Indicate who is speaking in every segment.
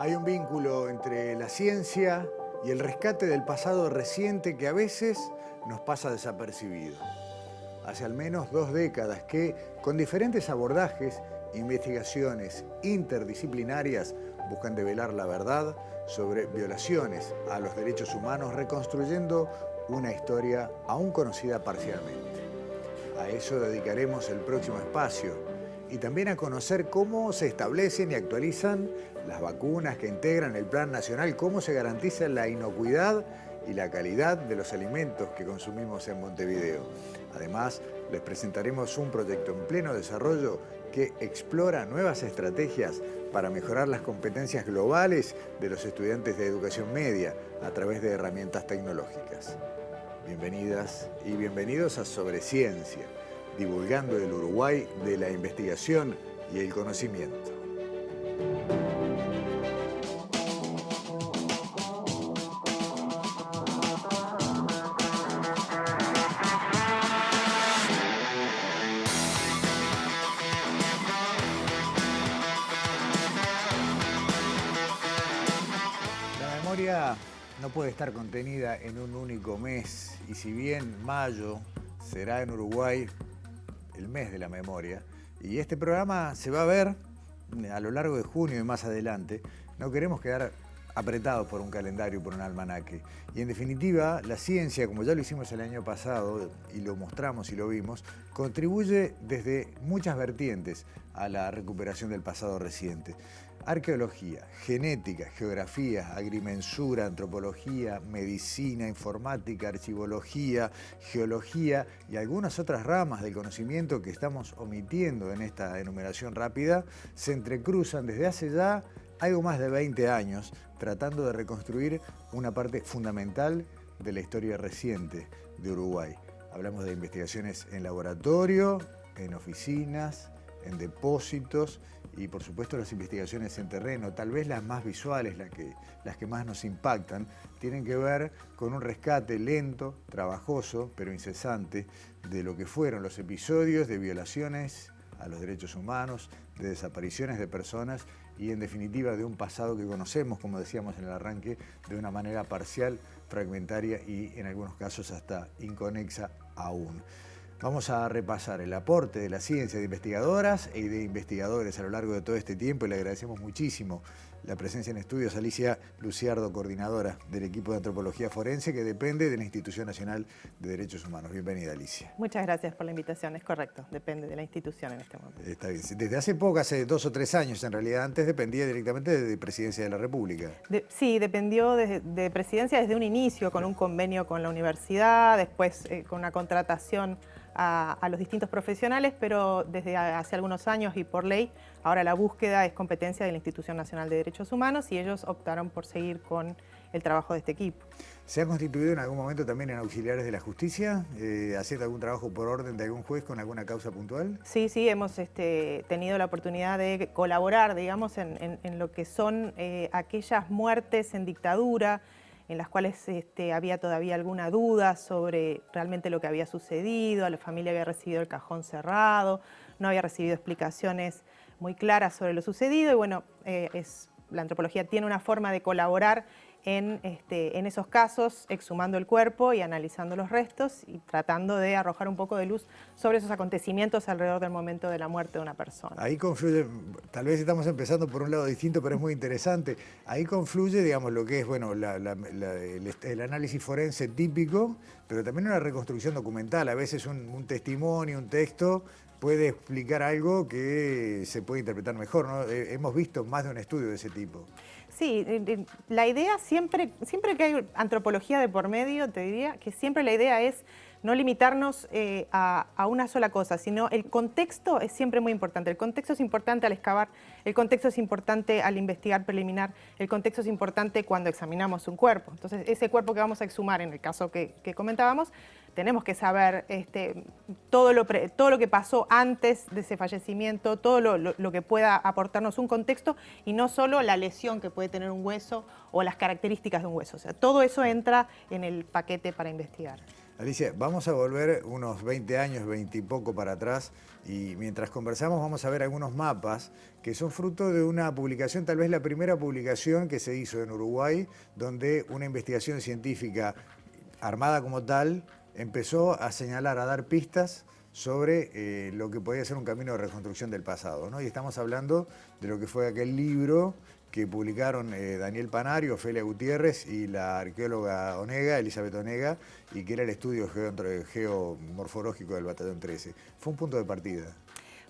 Speaker 1: Hay un vínculo entre la ciencia y el rescate del pasado reciente que a veces nos pasa desapercibido. Hace al menos 2 décadas que, con diferentes abordajes, investigaciones interdisciplinarias buscan develar la verdad sobre violaciones a los derechos humanos, reconstruyendo una historia aún conocida parcialmente. A eso dedicaremos el próximo espacio y también a conocer cómo se establecen y actualizan las vacunas que integran el Plan Nacional, cómo se garantiza la inocuidad y la calidad de los alimentos que consumimos en Montevideo. Además, les presentaremos un proyecto en pleno desarrollo que explora nuevas estrategias para mejorar las competencias globales de los estudiantes de educación media a través de herramientas tecnológicas. Bienvenidas y bienvenidos a Sobre Ciencia, divulgando el Uruguay de la investigación y el conocimiento. La memoria no puede estar contenida en un único mes, y si bien mayo será en Uruguay el mes de la memoria, y este programa se va a ver a lo largo de junio y más adelante, no queremos quedar apretados por un calendario, por un almanaque. Y en definitiva, la ciencia, como ya lo hicimos el año pasado, y lo mostramos y lo vimos, contribuye desde muchas vertientes a la recuperación del pasado reciente. Arqueología, genética, geografía, agrimensura, antropología, medicina, informática, archivología, geología y algunas otras ramas del conocimiento que estamos omitiendo en esta enumeración rápida, se entrecruzan desde hace ya algo más de 20 años, tratando de reconstruir una parte fundamental de la historia reciente de Uruguay. Hablamos de investigaciones en laboratorio, en oficinas, en depósitos y por supuesto las investigaciones en terreno, tal vez las más visuales, las que más nos impactan, tienen que ver con un rescate lento, trabajoso, pero incesante de lo que fueron los episodios de violaciones a los derechos humanos, de desapariciones de personas y en definitiva de un pasado que conocemos, como decíamos en el arranque, de una manera parcial, fragmentaria y en algunos casos hasta inconexa aún. Vamos a repasar el aporte de la ciencia de investigadoras y de investigadores a lo largo de todo este tiempo y le agradecemos muchísimo la presencia en estudios. Alicia Luciardo, coordinadora del equipo de antropología forense que depende de la Institución Nacional de Derechos Humanos. Bienvenida, Alicia.
Speaker 2: Muchas gracias por la invitación, es correcto, depende de la institución en este momento.
Speaker 1: Está bien. Desde hace poco, hace 2 o 3 años en realidad, antes dependía directamente de Presidencia de la República.
Speaker 2: Sí, dependió de Presidencia desde un inicio, con un convenio con la universidad, después con una contratación a los distintos profesionales, pero desde hace algunos años y por ley, ahora la búsqueda es competencia de la Institución Nacional de Derechos Humanos y ellos optaron por seguir con el trabajo de este equipo.
Speaker 1: ¿Se ha constituido en algún momento también en auxiliares de la justicia, haciendo algún trabajo por orden de algún juez con alguna causa puntual?
Speaker 2: Sí, hemos tenido la oportunidad de colaborar, digamos, en lo que son aquellas muertes en dictadura, en las cuales había todavía alguna duda sobre realmente lo que había sucedido, la familia había recibido el cajón cerrado, no había recibido explicaciones muy claras sobre lo sucedido y bueno, la antropología tiene una forma de colaborar en esos casos, exhumando el cuerpo y analizando los restos y tratando de arrojar un poco de luz sobre esos acontecimientos alrededor del momento de la muerte de una persona.
Speaker 1: Ahí confluye, tal vez estamos empezando por un lado distinto, pero es muy interesante. Ahí confluye, digamos, lo que es bueno, el análisis forense típico, pero también una reconstrucción documental. A veces un testimonio, un texto, puede explicar algo que se puede interpretar mejor, ¿no? Hemos visto más de un estudio de ese tipo.
Speaker 2: Sí, la idea siempre que hay antropología de por medio, te diría que siempre la idea es no limitarnos a una sola cosa, sino el contexto es siempre muy importante. El contexto es importante al excavar, el contexto es importante al investigar preliminar, el contexto es importante cuando examinamos un cuerpo. Entonces, ese cuerpo que vamos a exhumar, en el caso que comentábamos, tenemos que saber todo lo que pasó antes de ese fallecimiento, todo lo que pueda aportarnos un contexto y no solo la lesión que puede tener un hueso o las características de un hueso. O sea, todo eso entra en el paquete para investigar.
Speaker 1: Alicia, vamos a volver unos 20 años, 20 y poco para atrás, y mientras conversamos vamos a ver algunos mapas que son fruto de una publicación, tal vez la primera publicación que se hizo en Uruguay, donde una investigación científica armada como tal empezó a señalar, a dar pistas sobre lo que podía ser un camino de reconstrucción del pasado, ¿no? Y estamos hablando de lo que fue aquel libro que publicaron Daniel Panario, Ofelia Gutiérrez y la arqueóloga Onega, Elizabeth Onega, y que era el estudio geomorfológico del Batallón 13. Fue un punto de partida.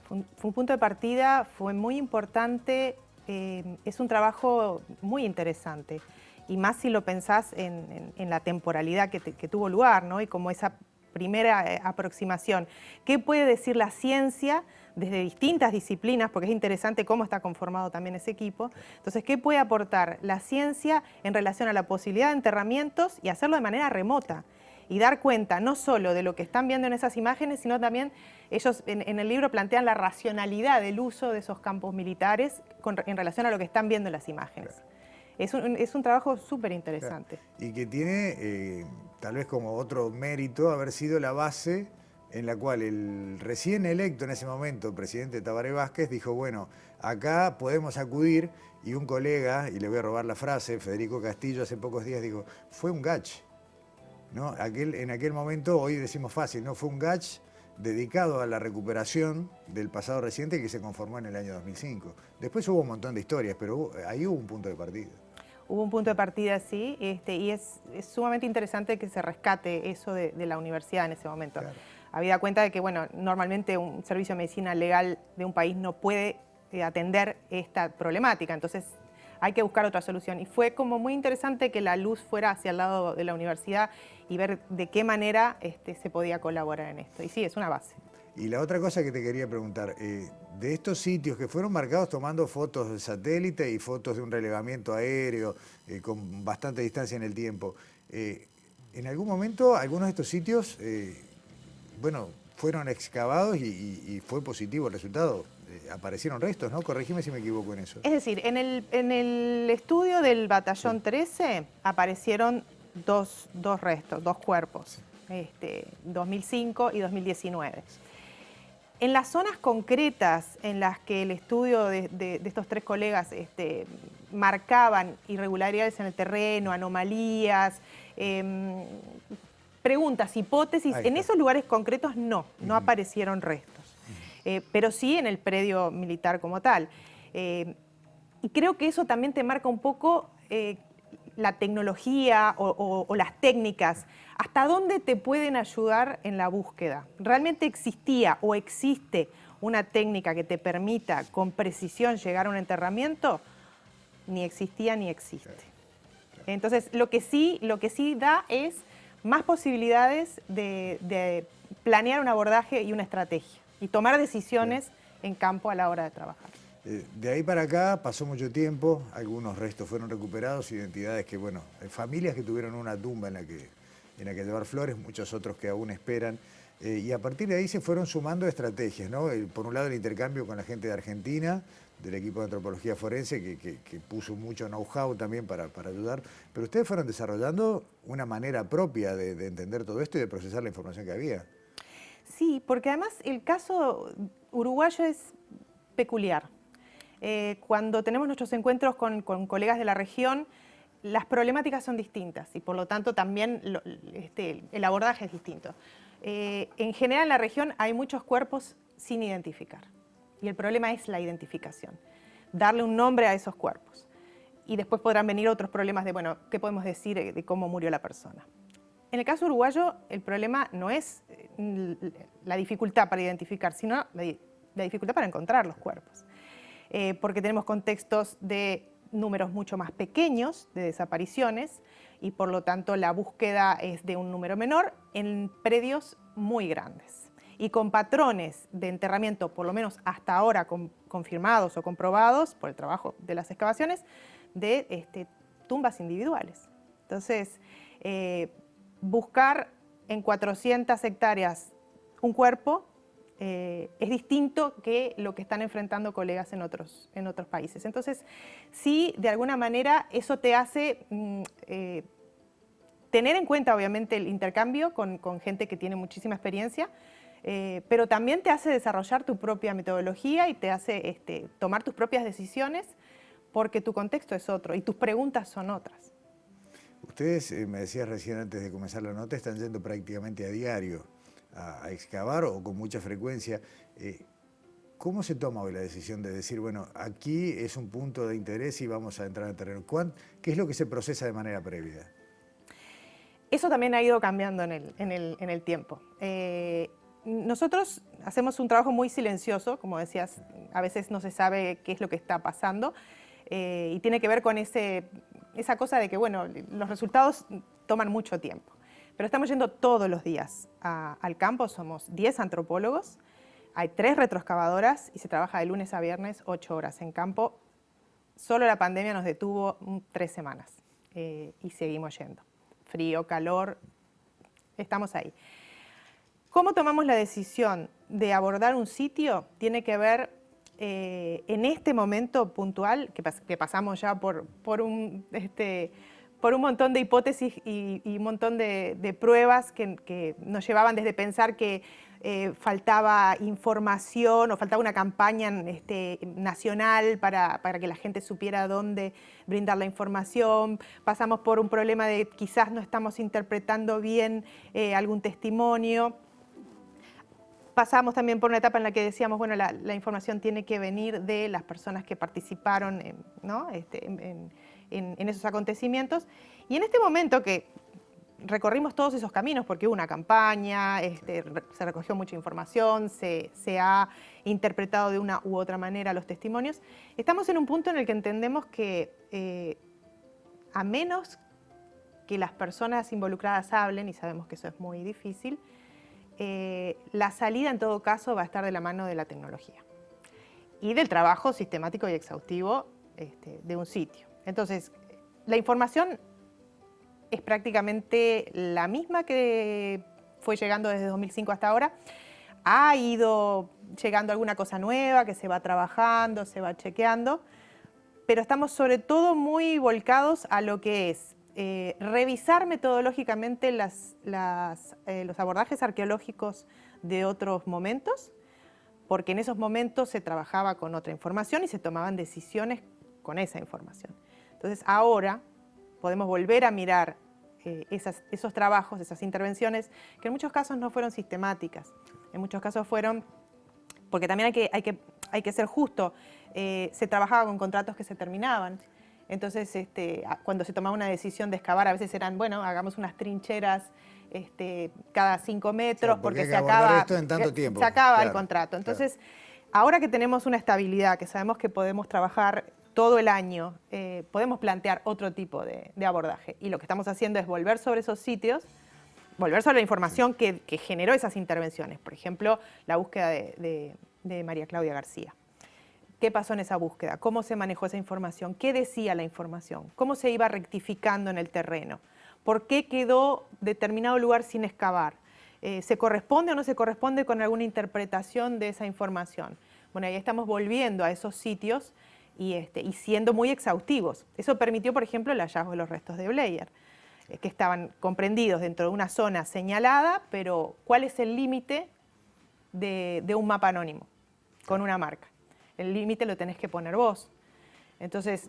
Speaker 2: Fue un punto de partida, fue muy importante, es un trabajo muy interesante. Y más si lo pensás en la temporalidad que tuvo lugar, ¿no? Y como esa primera aproximación. ¿Qué puede decir la ciencia desde distintas disciplinas? Porque es interesante cómo está conformado también ese equipo. Entonces, ¿qué puede aportar la ciencia en relación a la posibilidad de enterramientos y hacerlo de manera remota? Y dar cuenta no solo de lo que están viendo en esas imágenes, sino también ellos en el libro plantean la racionalidad del uso de esos campos militares en relación a lo que están viendo en las imágenes. Claro. Es un trabajo súper interesante.
Speaker 1: Claro. Y que tiene, tal vez como otro mérito, haber sido la base en la cual el recién electo en ese momento, presidente Tabaré Vázquez, dijo, bueno, acá podemos acudir, y un colega, y le voy a robar la frase, Federico Castillo, hace pocos días dijo, fue un gach, ¿no? En aquel momento, hoy decimos fácil, ¿no? Fue un gach dedicado a la recuperación del pasado reciente que se conformó en el año 2005. Después hubo un montón de historias, pero ahí hubo un punto de partida.
Speaker 2: Hubo un punto de partida, sí, y es sumamente interesante que se rescate eso de la universidad en ese momento. Claro. Habida cuenta de que, bueno, normalmente un servicio de medicina legal de un país no puede atender esta problemática, entonces hay que buscar otra solución. Y fue como muy interesante que la luz fuera hacia el lado de la universidad y ver de qué manera se podía colaborar en esto. Y sí, es una base.
Speaker 1: Y la otra cosa que te quería preguntar, de estos sitios que fueron marcados tomando fotos de satélite y fotos de un relevamiento aéreo con bastante distancia en el tiempo, en algún momento algunos de estos sitios, bueno, fueron excavados y fue positivo el resultado. Aparecieron restos, ¿no? Corregime si me equivoco en eso.
Speaker 2: Es decir, en el estudio del Batallón 13 aparecieron dos restos, dos cuerpos, 2005 y 2019. En las zonas concretas en las que el estudio de estos tres colegas marcaban irregularidades en el terreno, anomalías, preguntas, hipótesis, en esos lugares concretos no aparecieron restos. Pero sí en el predio militar como tal. Y creo que eso también te marca un poco la tecnología o las técnicas, hasta dónde te pueden ayudar en la búsqueda. ¿Realmente existía o existe una técnica que te permita con precisión llegar a un enterramiento? Ni existía ni existe. Entonces, lo que sí da es más posibilidades de planear un abordaje y una estrategia y tomar decisiones en campo a la hora de trabajar.
Speaker 1: De ahí para acá pasó mucho tiempo, algunos restos fueron recuperados, identidades que, bueno, familias que tuvieron una tumba en la que llevar flores, muchos otros que aún esperan, y a partir de ahí se fueron sumando estrategias, ¿no? Por un lado el intercambio con la gente de Argentina, del equipo de antropología forense, que puso mucho know-how también para ayudar, pero ustedes fueron desarrollando una manera propia de entender todo esto y de procesar la información que había.
Speaker 2: Sí, porque además el caso uruguayo es peculiar. Cuando tenemos nuestros encuentros con colegas de la región, las problemáticas son distintas y por lo tanto también el abordaje es distinto. En general en la región hay muchos cuerpos sin identificar y el problema es la identificación, darle un nombre a esos cuerpos. Y después podrán venir otros problemas de, bueno, ¿qué podemos decir de cómo murió la persona? En el caso uruguayo, el problema no es la dificultad para identificar, sino la dificultad para encontrar los cuerpos. Porque tenemos contextos de números mucho más pequeños de desapariciones y por lo tanto la búsqueda es de un número menor en predios muy grandes y con patrones de enterramiento, por lo menos hasta ahora confirmados o comprobados por el trabajo de las excavaciones, de tumbas individuales. Entonces, buscar en 400 hectáreas un cuerpo es distinto que lo que están enfrentando colegas en otros países. Entonces, sí, de alguna manera eso te hace tener en cuenta obviamente el intercambio con gente que tiene muchísima experiencia, pero también te hace desarrollar tu propia metodología y te hace tomar tus propias decisiones porque tu contexto es otro y tus preguntas son otras.
Speaker 1: Ustedes, me decías recién antes de comenzar la nota, están yendo prácticamente a diario a excavar o con mucha frecuencia. ¿Cómo se toma hoy la decisión de decir, bueno, aquí es un punto de interés y vamos a entrar en terreno? ¿Qué es lo que se procesa de manera previa?
Speaker 2: Eso también ha ido cambiando en el tiempo. Nosotros hacemos un trabajo muy silencioso, como decías, a veces no se sabe qué es lo que está pasando y tiene que ver con esa cosa de que, bueno, los resultados toman mucho tiempo. Pero estamos yendo todos los días al campo, somos 10 antropólogos, hay 3 retroexcavadoras y se trabaja de lunes a viernes 8 horas en campo. Solo la pandemia nos detuvo 3 semanas y seguimos yendo. Frío, calor, estamos ahí. ¿Cómo tomamos la decisión de abordar un sitio? Tiene que ver en este momento puntual, que pasamos ya por un montón de hipótesis y un montón de pruebas que nos llevaban desde pensar que faltaba información o faltaba una campaña nacional para que la gente supiera dónde brindar la información. Pasamos por un problema de quizás no estamos interpretando bien algún testimonio. Pasamos también por una etapa en la que decíamos, bueno, la información tiene que venir de las personas que participaron ¿no? en esos acontecimientos. Y en este momento que recorrimos todos esos caminos, porque hubo una campaña, se recogió mucha información, se ha interpretado de una u otra manera los testimonios, estamos en un punto en el que entendemos que a menos que las personas involucradas hablen, y sabemos que eso es muy difícil, la salida en todo caso va a estar de la mano de la tecnología y del trabajo sistemático y exhaustivo de un sitio. Entonces, la información es prácticamente la misma que fue llegando desde 2005 hasta ahora. Ha ido llegando alguna cosa nueva que se va trabajando, se va chequeando, pero estamos sobre todo muy volcados a lo que es revisar metodológicamente los abordajes arqueológicos de otros momentos, porque en esos momentos se trabajaba con otra información y se tomaban decisiones con esa información. Entonces ahora podemos volver a mirar esos trabajos, esas intervenciones, que en muchos casos no fueron sistemáticas, en muchos casos fueron, porque también hay que ser justo, se trabajaba con contratos que se terminaban. Entonces, cuando se tomaba una decisión de excavar, a veces eran, bueno, hagamos unas trincheras cada 5 metros,
Speaker 1: Claro,
Speaker 2: porque
Speaker 1: se acaba esto en tanto tiempo.
Speaker 2: Se acaba
Speaker 1: Claro,
Speaker 2: el contrato. Entonces, ahora que tenemos una estabilidad, que sabemos que podemos trabajar todo el año, podemos plantear otro tipo de abordaje. Y lo que estamos haciendo es volver sobre esos sitios, volver sobre la información que generó esas intervenciones. Por ejemplo, la búsqueda de María Claudia García. ¿Qué pasó en esa búsqueda? ¿Cómo se manejó esa información? ¿Qué decía la información? ¿Cómo se iba rectificando en el terreno? ¿Por qué quedó determinado lugar sin excavar? ¿Se corresponde o no se corresponde con alguna interpretación de esa información? Bueno, ahí estamos volviendo a esos sitios y siendo muy exhaustivos. Eso permitió, por ejemplo, el hallazgo de los restos de Bleyer, que estaban comprendidos dentro de una zona señalada, pero ¿cuál es el límite de un mapa anónimo con una marca? El límite lo tenés que poner vos. Entonces,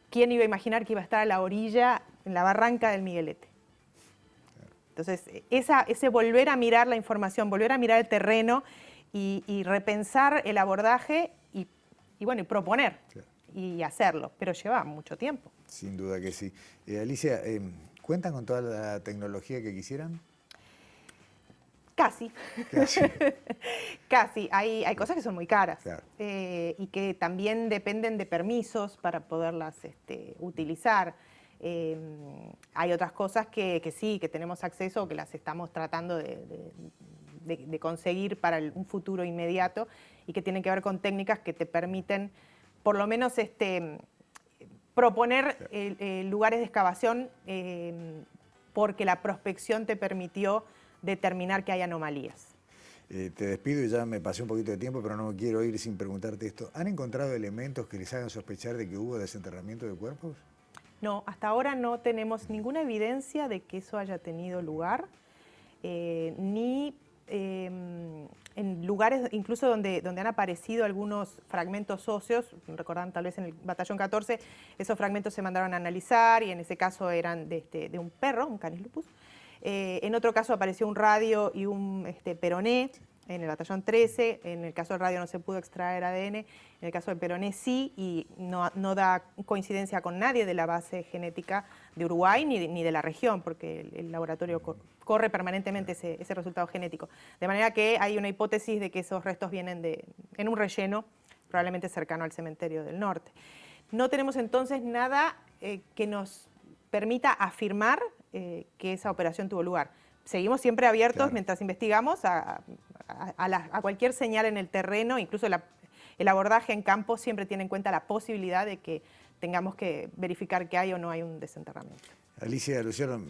Speaker 2: ¿quién iba a imaginar que iba a estar a la orilla, en la barranca del Miguelete? Entonces, ese volver a mirar la información, volver a mirar el terreno y repensar el abordaje y proponer y hacerlo, pero lleva mucho tiempo.
Speaker 1: Sin duda que sí. Alicia, ¿cuentan con toda la tecnología que quisieran?
Speaker 2: Casi. Casi. Hay cosas que son muy caras,
Speaker 1: claro,
Speaker 2: y que también dependen de permisos para poderlas utilizar. Hay otras cosas que sí, que tenemos acceso, que las estamos tratando de conseguir para un futuro inmediato y que tienen que ver con técnicas que te permiten por lo menos proponer lugares de excavación porque la prospección te permitió determinar que hay anomalías.
Speaker 1: Te despido y ya me pasé un poquito de tiempo, pero no me quiero ir sin preguntarte esto. ¿Han encontrado elementos que les hagan sospechar de que hubo desenterramiento de cuerpos?
Speaker 2: No, hasta ahora no tenemos ninguna evidencia de que eso haya tenido lugar, ni en lugares incluso donde han aparecido algunos fragmentos óseos. Recordarán tal vez en el batallón 14, esos fragmentos se mandaron a analizar y en ese caso eran de un perro, un canis lupus. En otro caso apareció un radio y un peroné. En el batallón 13, en el caso del radio no se pudo extraer ADN, en el caso del peroné sí, y no da coincidencia con nadie de la base genética de Uruguay ni de la región, porque el laboratorio corre permanentemente ese resultado genético. De manera que hay una hipótesis de que esos restos vienen en un relleno, probablemente cercano al cementerio del norte. No tenemos entonces nada que nos permita afirmar que esa operación tuvo lugar. Seguimos siempre abiertos mientras investigamos a cualquier señal en el terreno, incluso el abordaje en campo siempre tiene en cuenta la posibilidad de que tengamos que verificar que hay o no hay un desenterramiento.
Speaker 1: Alicia, Luciano,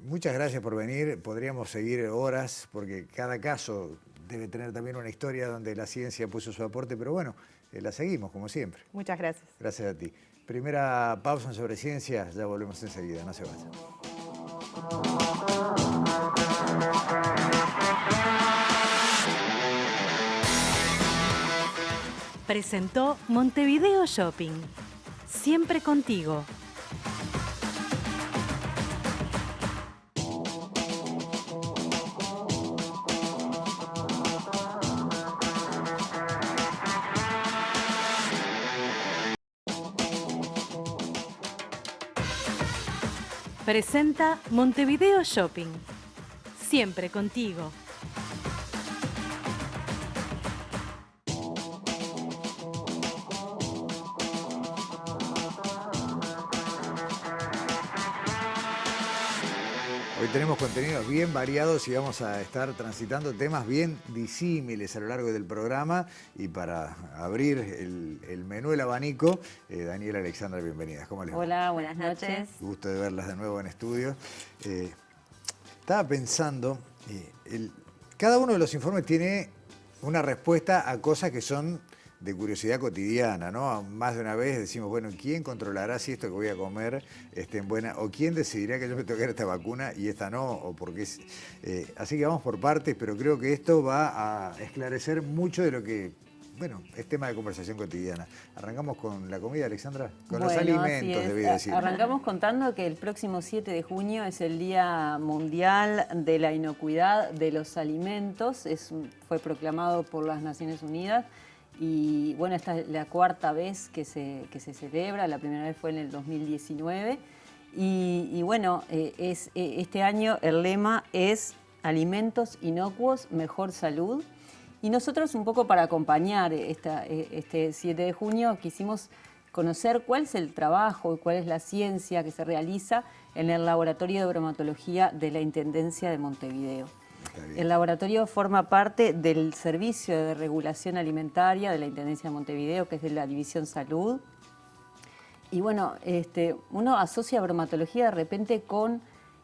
Speaker 1: muchas gracias por venir. Podríamos seguir horas porque cada caso debe tener también una historia donde la ciencia puso su aporte, pero bueno, la seguimos como siempre.
Speaker 2: Muchas gracias.
Speaker 1: Gracias a ti. Primera pausa en Sobre Ciencia, ya volvemos enseguida, no se vayan.
Speaker 3: Presentó Montevideo Shopping. Siempre contigo. Presenta Montevideo Shopping. Siempre contigo.
Speaker 1: Hoy tenemos contenidos bien variados y vamos a estar transitando temas bien disímiles a lo largo del programa. Y para abrir el menú, el abanico, Daniela, Alexandra, bienvenidas. ¿Cómo les va?
Speaker 4: Hola, buenas noches.
Speaker 1: Gusto de verlas de nuevo en estudio. Estaba pensando, cada uno de los informes tiene una respuesta a cosas que son de curiosidad cotidiana, ¿no? Más de una vez decimos, bueno, ¿quién controlará si esto que voy a comer esté en buena? ¿O quién decidirá que yo me tengo que dar esta vacuna y esta no? ¿O porque así que vamos por partes, pero creo que esto va a esclarecer mucho de lo que, bueno, es tema de conversación cotidiana. Arrancamos con la comida, Alexandra, con los alimentos, debí decir.
Speaker 4: Arrancamos contando que el próximo 7 de junio es el Día Mundial de la Inocuidad de los Alimentos. Fue proclamado por las Naciones Unidas. Y bueno, esta es la cuarta vez que se celebra, la primera vez fue en el 2019. Y bueno, este año el lema es Alimentos inocuos, mejor salud. Y nosotros un poco para acompañar este 7 de junio quisimos conocer cuál es el trabajo y cuál es la ciencia que se realiza en el Laboratorio de Bromatología de la Intendencia de Montevideo. El laboratorio forma parte del Servicio de Regulación Alimentaria de la Intendencia de Montevideo, que es de la División Salud. Y bueno, uno asocia bromatología de repente con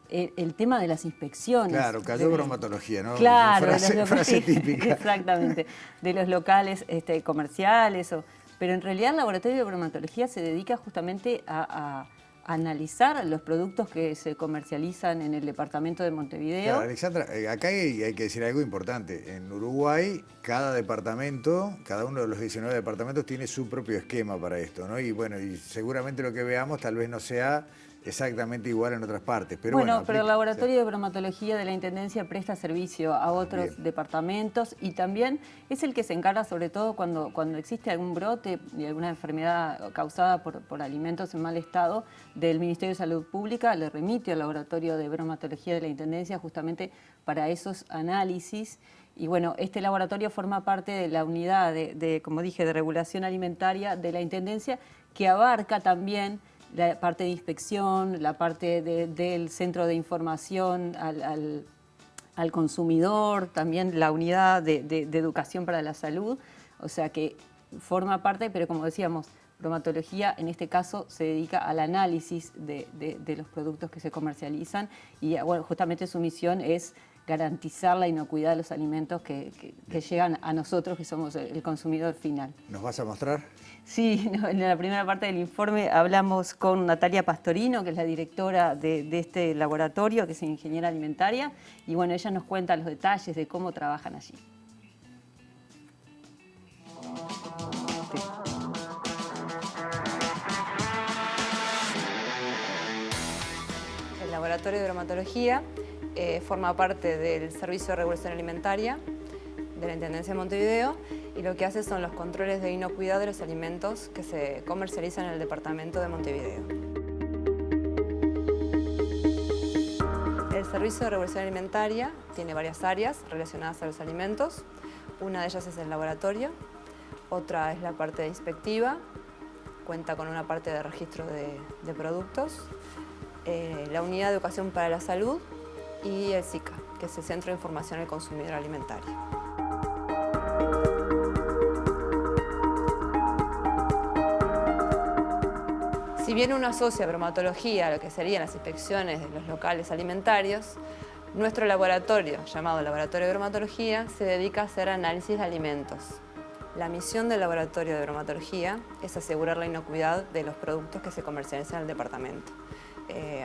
Speaker 4: el tema de las inspecciones.
Speaker 1: Claro, cayó bromatología, ¿no?
Speaker 4: Claro,
Speaker 1: frase típica.
Speaker 4: Exactamente, de los locales comerciales. Pero en realidad el laboratorio de bromatología se dedica justamente a analizar los productos que se comercializan en el departamento de Montevideo.
Speaker 1: Claro, Alexandra, acá hay que decir algo importante. En Uruguay, cada departamento, cada uno de los 19 departamentos tiene su propio esquema para esto, ¿no? Y bueno, y seguramente lo que veamos tal vez no sea exactamente igual en otras partes. Pero bueno,
Speaker 4: pero el Laboratorio de Bromatología de la Intendencia presta servicio a otros departamentos y también es el que se encarga, sobre todo cuando existe algún brote de alguna enfermedad causada por alimentos en mal estado, del Ministerio de Salud Pública, le remite al Laboratorio de Bromatología de la Intendencia justamente para esos análisis. Y bueno, este laboratorio forma parte de la unidad como dije, de regulación alimentaria de la Intendencia, que abarca también la parte de inspección, la parte del centro de información al consumidor, también la unidad de educación para la salud, o sea que forma parte, pero como decíamos, bromatología en este caso se dedica al análisis de los productos que se comercializan y bueno, justamente su misión es garantizar la inocuidad de los alimentos que llegan a nosotros, que somos el consumidor final.
Speaker 1: ¿Nos vas a mostrar?
Speaker 4: Sí, en la primera parte del informe hablamos con Natalia Pastorino, que es la directora de este laboratorio, que es ingeniera alimentaria, y bueno, ella nos cuenta los detalles de cómo trabajan allí.
Speaker 5: El Laboratorio de Bromatología forma parte del Servicio de Regulación Alimentaria de la Intendencia de Montevideo y lo que hace son los controles de inocuidad de los alimentos que se comercializan en el departamento de Montevideo. El Servicio de Regulación Alimentaria tiene varias áreas relacionadas a los alimentos. Una de ellas es el laboratorio, otra es la parte inspectiva, cuenta con una parte de registro de productos, la Unidad de Educación para la Salud y el SICA, que es el Centro de Información al Consumidor Alimentario. Si bien uno asocia bromatología a lo que serían las inspecciones de los locales alimentarios, nuestro laboratorio, llamado Laboratorio de Bromatología, se dedica a hacer análisis de alimentos. La misión del Laboratorio de Bromatología es asegurar la inocuidad de los productos que se comercializan en el departamento.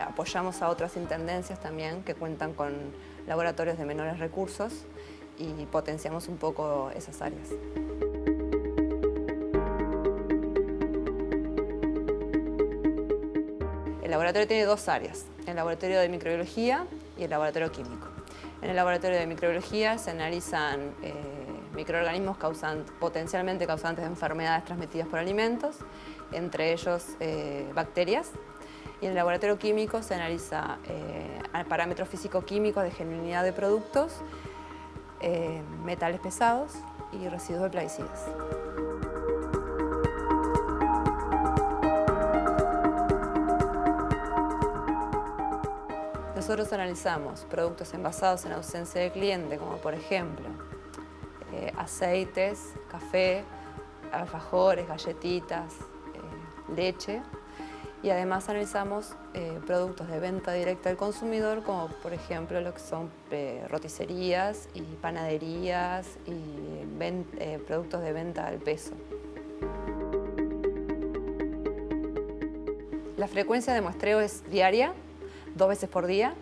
Speaker 5: Apoyamos a otras intendencias también que cuentan con laboratorios de menores recursos y potenciamos un poco esas áreas. El laboratorio tiene dos áreas, el laboratorio de microbiología y el laboratorio químico. En el laboratorio de microbiología se analizan microorganismos potencialmente causantes de enfermedades transmitidas por alimentos, entre ellos bacterias. Y en el laboratorio químico se analiza parámetros físico-químicos de genuinidad de productos, metales pesados y residuos de plaguicidas. Nosotros analizamos productos envasados en ausencia del cliente, como por ejemplo aceites, café, alfajores, galletitas, leche. Y además analizamos productos de venta directa al consumidor, como por ejemplo lo que son roticerías y panaderías y productos de venta al peso. La frecuencia de muestreo es diaria, 2 veces por día.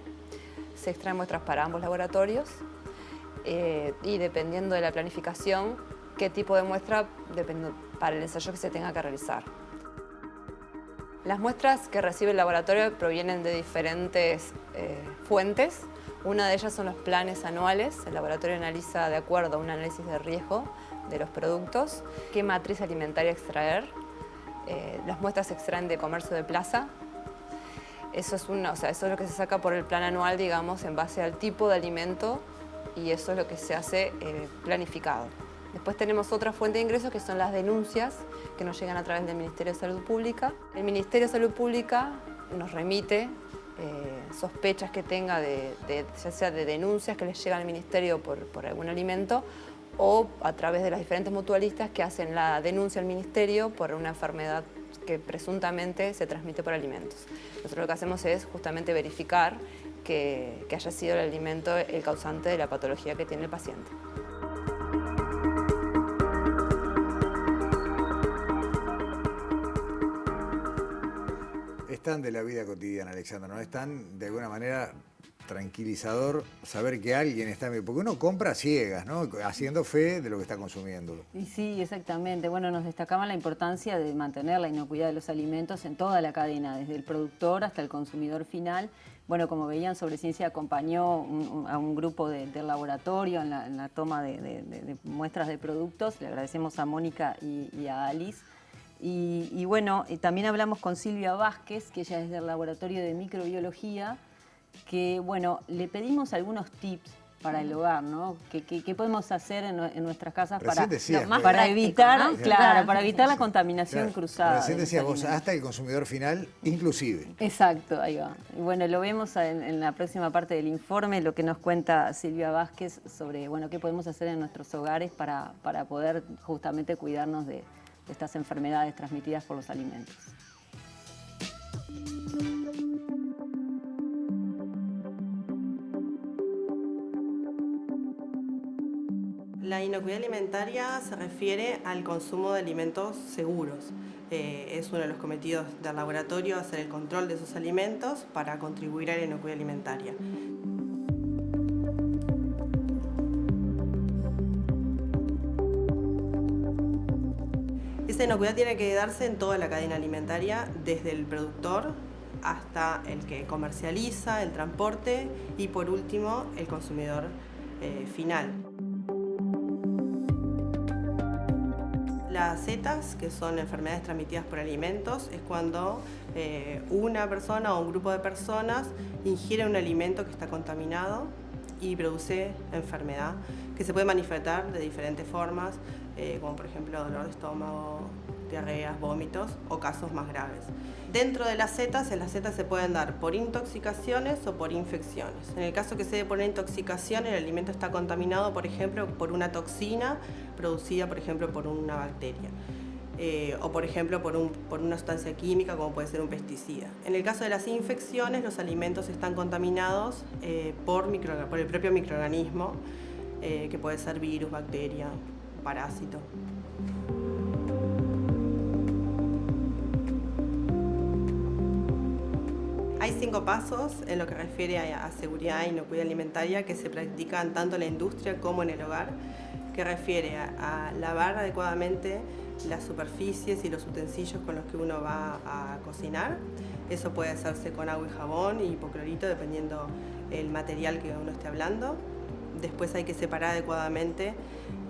Speaker 5: Se extraen muestras para ambos laboratorios y dependiendo de la planificación, qué tipo de muestra depende para el ensayo que se tenga que realizar. Las muestras que recibe el laboratorio provienen de diferentes fuentes. Una de ellas son los planes anuales. El laboratorio analiza de acuerdo a un análisis de riesgo de los productos, qué matriz alimentaria extraer. Las muestras se extraen de comercio de plaza. Eso es lo que se saca por el plan anual, digamos, en base al tipo de alimento y eso es lo que se hace planificado. Después tenemos otra fuente de ingresos que son las denuncias que nos llegan a través del Ministerio de Salud Pública. El Ministerio de Salud Pública nos remite sospechas que tenga ya sea de denuncias que les llegan al Ministerio por algún alimento o a través de las diferentes mutualistas que hacen la denuncia al Ministerio por una enfermedad que presuntamente se transmite por alimentos. Nosotros lo que hacemos es justamente verificar que haya sido el alimento el causante de la patología que tiene el paciente.
Speaker 1: Es tan de la vida cotidiana, Alexandra, ¿no? Es tan, de alguna manera, tranquilizador saber que alguien está... Porque uno compra ciegas, ¿no? Haciendo fe de lo que está consumiendo.
Speaker 4: Y sí, exactamente. Bueno, nos destacaban la importancia de mantener la inocuidad de los alimentos en toda la cadena, desde el productor hasta el consumidor final. Bueno, como veían, Sobreciencia acompañó a un grupo del laboratorio en la toma de muestras de productos. Le agradecemos a Mónica y a Alice. Y bueno, también hablamos con Silvia Vázquez, que ella es del Laboratorio de Microbiología, que bueno, le pedimos algunos tips para el hogar, ¿no? ¿Qué podemos hacer en nuestras casas para evitar, ¿no? Claro, para evitar la contaminación cruzada?
Speaker 1: Recién decías vos, hasta el consumidor final, inclusive.
Speaker 4: Exacto, ahí va. Y bueno, lo vemos en la próxima parte del informe, lo que nos cuenta Silvia Vázquez sobre, bueno, qué podemos hacer en nuestros hogares para poder justamente cuidarnos de estas enfermedades transmitidas por los alimentos.
Speaker 6: La inocuidad alimentaria se refiere al consumo de alimentos seguros. Es uno de los cometidos del laboratorio hacer el control de esos alimentos para contribuir a la inocuidad alimentaria. Esa inocuidad tiene que darse en toda la cadena alimentaria, desde el productor hasta el que comercializa, el transporte y por último el consumidor final. Las CETAs, que son enfermedades transmitidas por alimentos, es cuando una persona o un grupo de personas ingiere un alimento que está contaminado y produce enfermedad, que se puede manifestar de diferentes formas, como por ejemplo dolor de estómago, diarreas, vómitos o casos más graves. Dentro de las CETAs, en las CETAs se pueden dar por intoxicaciones o por infecciones. En el caso que se dé por una intoxicación, el alimento está contaminado, por ejemplo, por una toxina producida, por ejemplo, por una bacteria. O por ejemplo por una sustancia química como puede ser un pesticida. En el caso de las infecciones, los alimentos están contaminados por el propio microorganismo, que puede ser virus, bacteria, parásito. Hay 5 pasos en lo que refiere a seguridad e inocuidad alimentaria que se practican tanto en la industria como en el hogar, que refiere a lavar adecuadamente las superficies y los utensilios con los que uno va a cocinar. Eso puede hacerse con agua y jabón y hipoclorito, dependiendo el material que uno esté hablando. Después hay que separar adecuadamente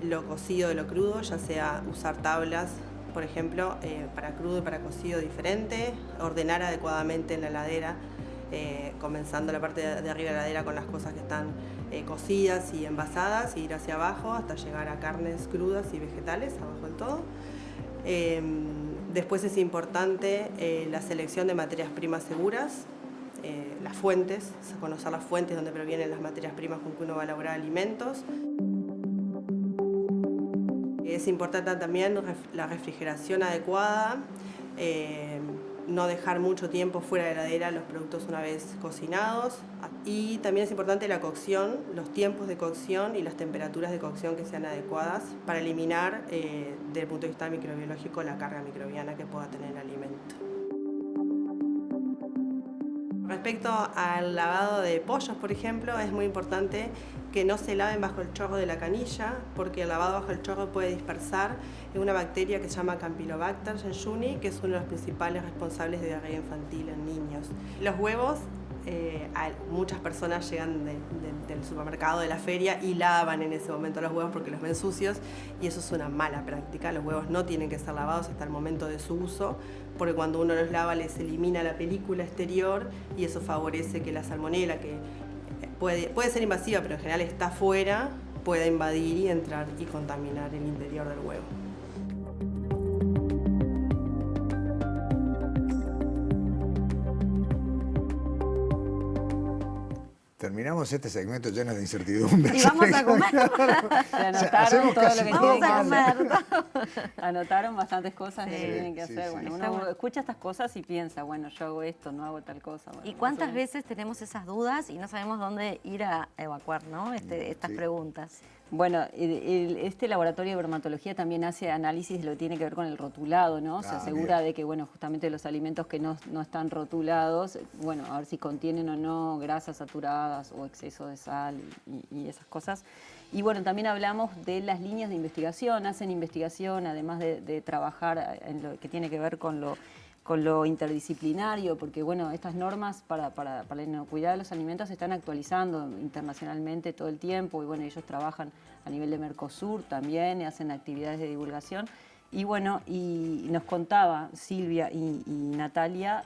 Speaker 6: lo cocido de lo crudo, ya sea usar tablas, por ejemplo, para crudo y para cocido diferente, ordenar adecuadamente en la heladera, comenzando la parte de arriba de la heladera con las cosas que están cocidas y envasadas, e ir hacia abajo hasta llegar a carnes crudas y vegetales, abajo del todo. Después es importante la selección de materias primas seguras, las fuentes, conocer las fuentes donde provienen las materias primas con que uno va a elaborar alimentos. Es importante también la refrigeración adecuada, no dejar mucho tiempo fuera de la heladera los productos una vez cocinados. Y también es importante la cocción, los tiempos de cocción y las temperaturas de cocción que sean adecuadas para eliminar, desde el punto de vista microbiológico, la carga microbiana que pueda tener el alimento. Respecto al lavado de pollos, por ejemplo, es muy importante que no se laven bajo el chorro de la canilla, porque el lavado bajo el chorro puede dispersar una bacteria que se llama Campylobacter jejuni, que es uno de los principales responsables de diarrea infantil en niños. Los huevos, muchas personas llegan del supermercado, de la feria, y lavan en ese momento los huevos porque los ven sucios, y eso es una mala práctica. Los huevos no tienen que ser lavados hasta el momento de su uso, porque cuando uno los lava les elimina la película exterior y eso favorece que la salmonela, que puede ser invasiva pero en general está afuera, pueda invadir y entrar y contaminar el interior del huevo.
Speaker 1: Terminamos este segmento lleno de incertidumbre.
Speaker 3: Y vamos a comer.
Speaker 4: Se anotaron todo lo que
Speaker 3: Vamos a
Speaker 4: tienen que
Speaker 3: comer.
Speaker 4: hacer. Anotaron bastantes cosas que tienen que hacer.
Speaker 1: sí.
Speaker 4: Bueno,
Speaker 3: Está
Speaker 4: uno
Speaker 3: bueno.
Speaker 4: escucha estas cosas y piensa, bueno, yo hago esto, no hago tal cosa. Bueno,
Speaker 3: ¿Y cuántas
Speaker 4: más o menos.
Speaker 3: veces tenemos esas dudas y no sabemos dónde ir a evacuar, ¿no? Estas
Speaker 1: Sí.
Speaker 3: preguntas.
Speaker 4: Bueno, este laboratorio de bromatología también hace análisis de lo que tiene que ver con el rotulado, ¿no? Se asegura
Speaker 1: bien.
Speaker 4: de que, bueno, justamente los alimentos que no están rotulados, bueno, a ver si contienen o no grasas saturadas o exceso de sal y esas cosas. Y bueno, también hablamos de las líneas de investigación, hacen investigación, además de trabajar en lo que tiene que ver con lo interdisciplinario, porque bueno, estas normas para la inocuidad de los alimentos se están actualizando internacionalmente todo el tiempo, y bueno, ellos trabajan a nivel de Mercosur también, hacen actividades de divulgación. Y bueno, y nos contaba Silvia y Natalia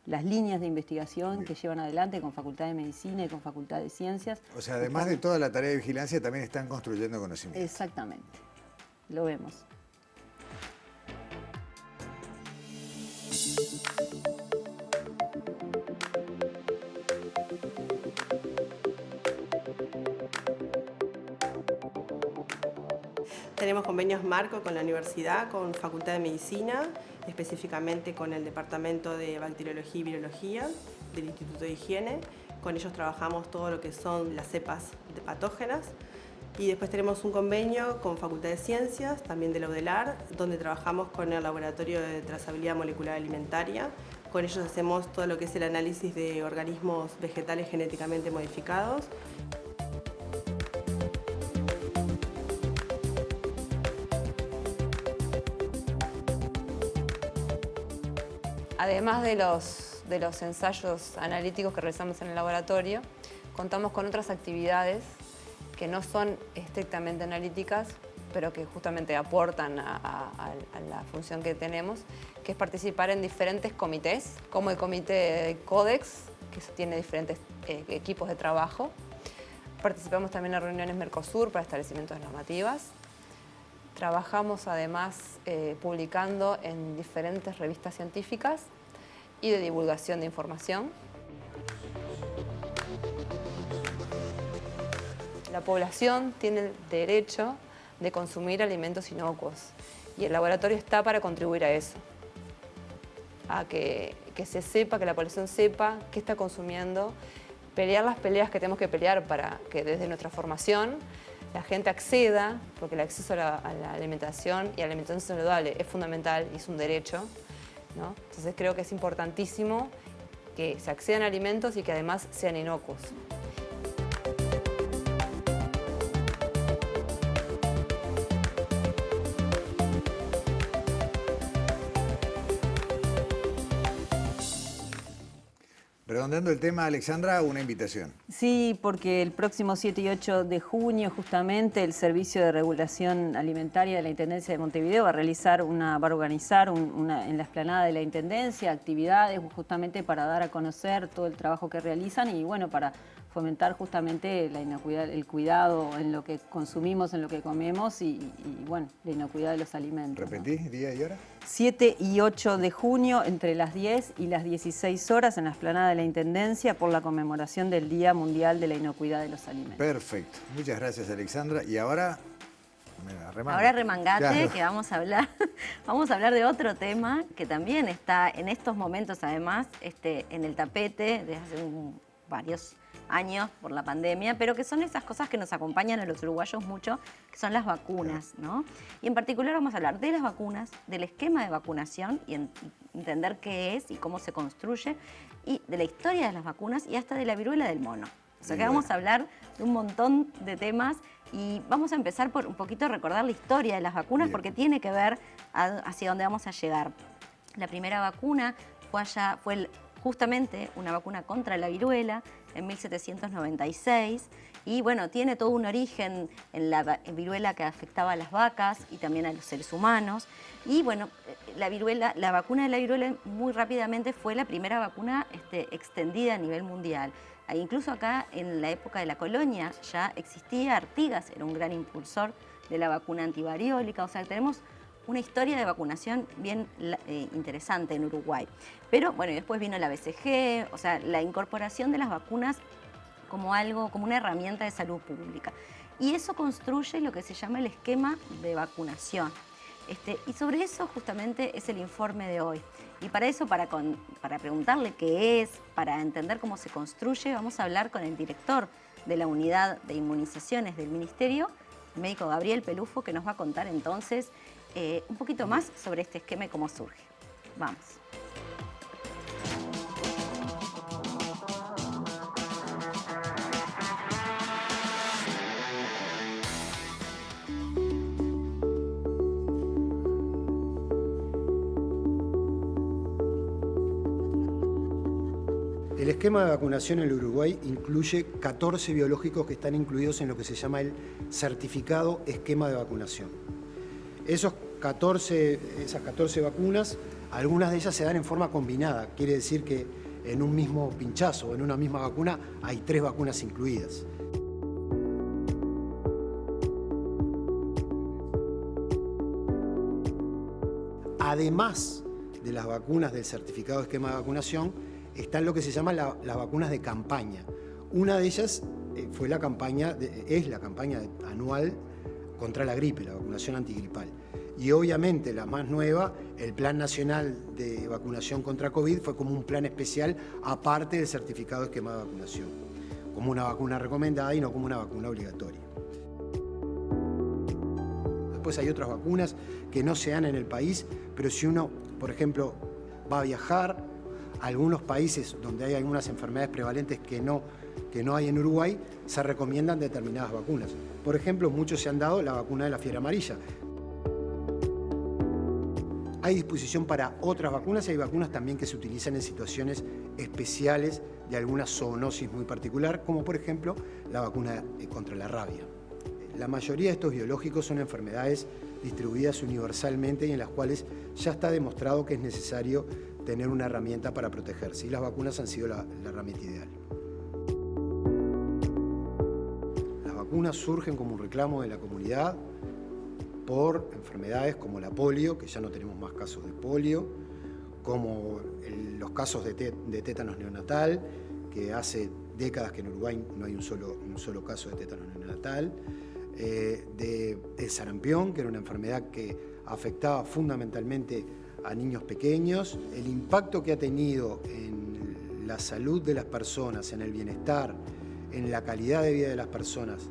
Speaker 4: las líneas de investigación que llevan adelante con Facultad de Medicina y con Facultad de Ciencias.
Speaker 1: O sea, además de toda la tarea de vigilancia, también están construyendo conocimiento.
Speaker 4: Exactamente, lo vemos.
Speaker 6: Tenemos convenios marco con la universidad, con Facultad de Medicina, específicamente con el Departamento de Bacteriología y Virología del Instituto de Higiene. Con ellos trabajamos todo lo que son las cepas de patógenas. Y después tenemos un convenio con Facultad de Ciencias, también de la UDELAR, donde trabajamos con el Laboratorio de Trazabilidad Molecular Alimentaria. Con ellos hacemos todo lo que es el análisis de organismos vegetales genéticamente modificados.
Speaker 5: Además de los ensayos analíticos que realizamos en el laboratorio, contamos con otras actividades que no son estrictamente analíticas, pero que justamente aportan a la función que tenemos, que es participar en diferentes comités, como el comité Codex, que tiene diferentes equipos de trabajo. Participamos también en reuniones Mercosur para establecimiento de normativas. Trabajamos además publicando en diferentes revistas científicas y de divulgación de información. La población tiene el derecho de consumir alimentos inocuos y el laboratorio está para contribuir a eso, a que se sepa, que la población sepa qué está consumiendo, pelear las peleas que tenemos que pelear para que desde nuestra formación la gente acceda, porque el acceso a la alimentación y a la alimentación saludable es fundamental y es un derecho, ¿no? Entonces creo que es importantísimo que se accedan a alimentos y que además sean inocuos.
Speaker 1: Redondeando el tema, Alexandra, una invitación.
Speaker 4: Sí, porque el próximo 7 y 8 de junio justamente el Servicio de Regulación Alimentaria de la Intendencia de Montevideo va a organizar en la explanada de la Intendencia actividades justamente para dar a conocer todo el trabajo que realizan y bueno, para fomentar justamente la inocuidad, el cuidado en lo que consumimos, en lo que comemos y bueno, la inocuidad de los alimentos.
Speaker 1: ¿Repetí, ¿no? Día y hora?
Speaker 4: 7 y 8 de junio, entre las 10 y las 16 horas, en la explanada de la Intendencia, por la conmemoración del Día Mundial de la Inocuidad de los Alimentos.
Speaker 1: Perfecto. Muchas gracias, Alexandra. Y ahora,
Speaker 3: ahora remangate,
Speaker 1: claro,
Speaker 3: que vamos a hablar de otro tema que también está en estos momentos, además, en el tapete desde hace varios años por la pandemia, pero que son esas cosas que nos acompañan a los uruguayos mucho, que son las vacunas, ¿no? Y en particular vamos a hablar de las vacunas, del esquema de vacunación y entender qué es y cómo se construye, y de la historia de las vacunas y hasta de la viruela del mono. O sea que vamos a hablar de un montón de temas y vamos a empezar por un poquito recordar la historia de las vacunas porque tiene que ver hacia dónde vamos a llegar. La primera vacuna fue justamente una vacuna contra la viruela en 1796 y bueno, tiene todo un origen en la viruela que afectaba a las vacas y también a los seres humanos. Y bueno, la vacuna de la viruela muy rápidamente fue la primera vacuna extendida a nivel mundial. Incluso acá en la época de la colonia ya existía, Artigas era un gran impulsor de la vacuna antivariólica, o sea, tenemos una historia de vacunación bien interesante en Uruguay. Pero bueno, después vino la BCG, o sea, la incorporación de las vacunas como una herramienta de salud pública. Y eso construye lo que se llama el esquema de vacunación. Y sobre eso justamente es el informe de hoy. Y para eso, para preguntarle qué es, para entender cómo se construye, vamos a hablar con el director de la Unidad de Inmunizaciones del Ministerio, el médico Gabriel Pelufo, que nos va a contar entonces un poquito más sobre este esquema y cómo surge. Vamos.
Speaker 7: El esquema de vacunación en el Uruguay incluye 14 biológicos que están incluidos en lo que se llama el certificado esquema de vacunación. Esas 14 vacunas, algunas de ellas se dan en forma combinada, quiere decir que en un mismo pinchazo, en una misma vacuna, hay 3 vacunas incluidas. Además de las vacunas del certificado de esquema de vacunación, están lo que se llama las vacunas de campaña. Una de ellas es la campaña anual contra la gripe, la vacunación antigripal. Y obviamente la más nueva, el Plan Nacional de Vacunación contra COVID, fue como un plan especial aparte del certificado de esquema de vacunación, como una vacuna recomendada y no como una vacuna obligatoria. después hay otras vacunas que no se dan en el país, pero si uno, por ejemplo, va a viajar a algunos países donde hay algunas enfermedades prevalentes que no hay en Uruguay, se recomiendan determinadas vacunas. Por ejemplo, muchos se han dado la vacuna de la fiebre amarilla. Hay disposición para otras vacunas y hay vacunas también que se utilizan en situaciones especiales de alguna zoonosis muy particular, como por ejemplo la vacuna contra la rabia. La mayoría de estos biológicos son enfermedades distribuidas universalmente y en las cuales ya está demostrado que es necesario tener una herramienta para protegerse, y las vacunas han sido la herramienta ideal. Las vacunas surgen como un reclamo de la comunidad por enfermedades como la polio, que ya no tenemos más casos de polio, como los casos de tétanos neonatal, que hace décadas que en Uruguay no hay un solo caso de tétanos neonatal, de sarampión, que era una enfermedad que afectaba fundamentalmente a niños pequeños. El impacto que ha tenido en la salud de las personas, en el bienestar, en la calidad de vida de las personas,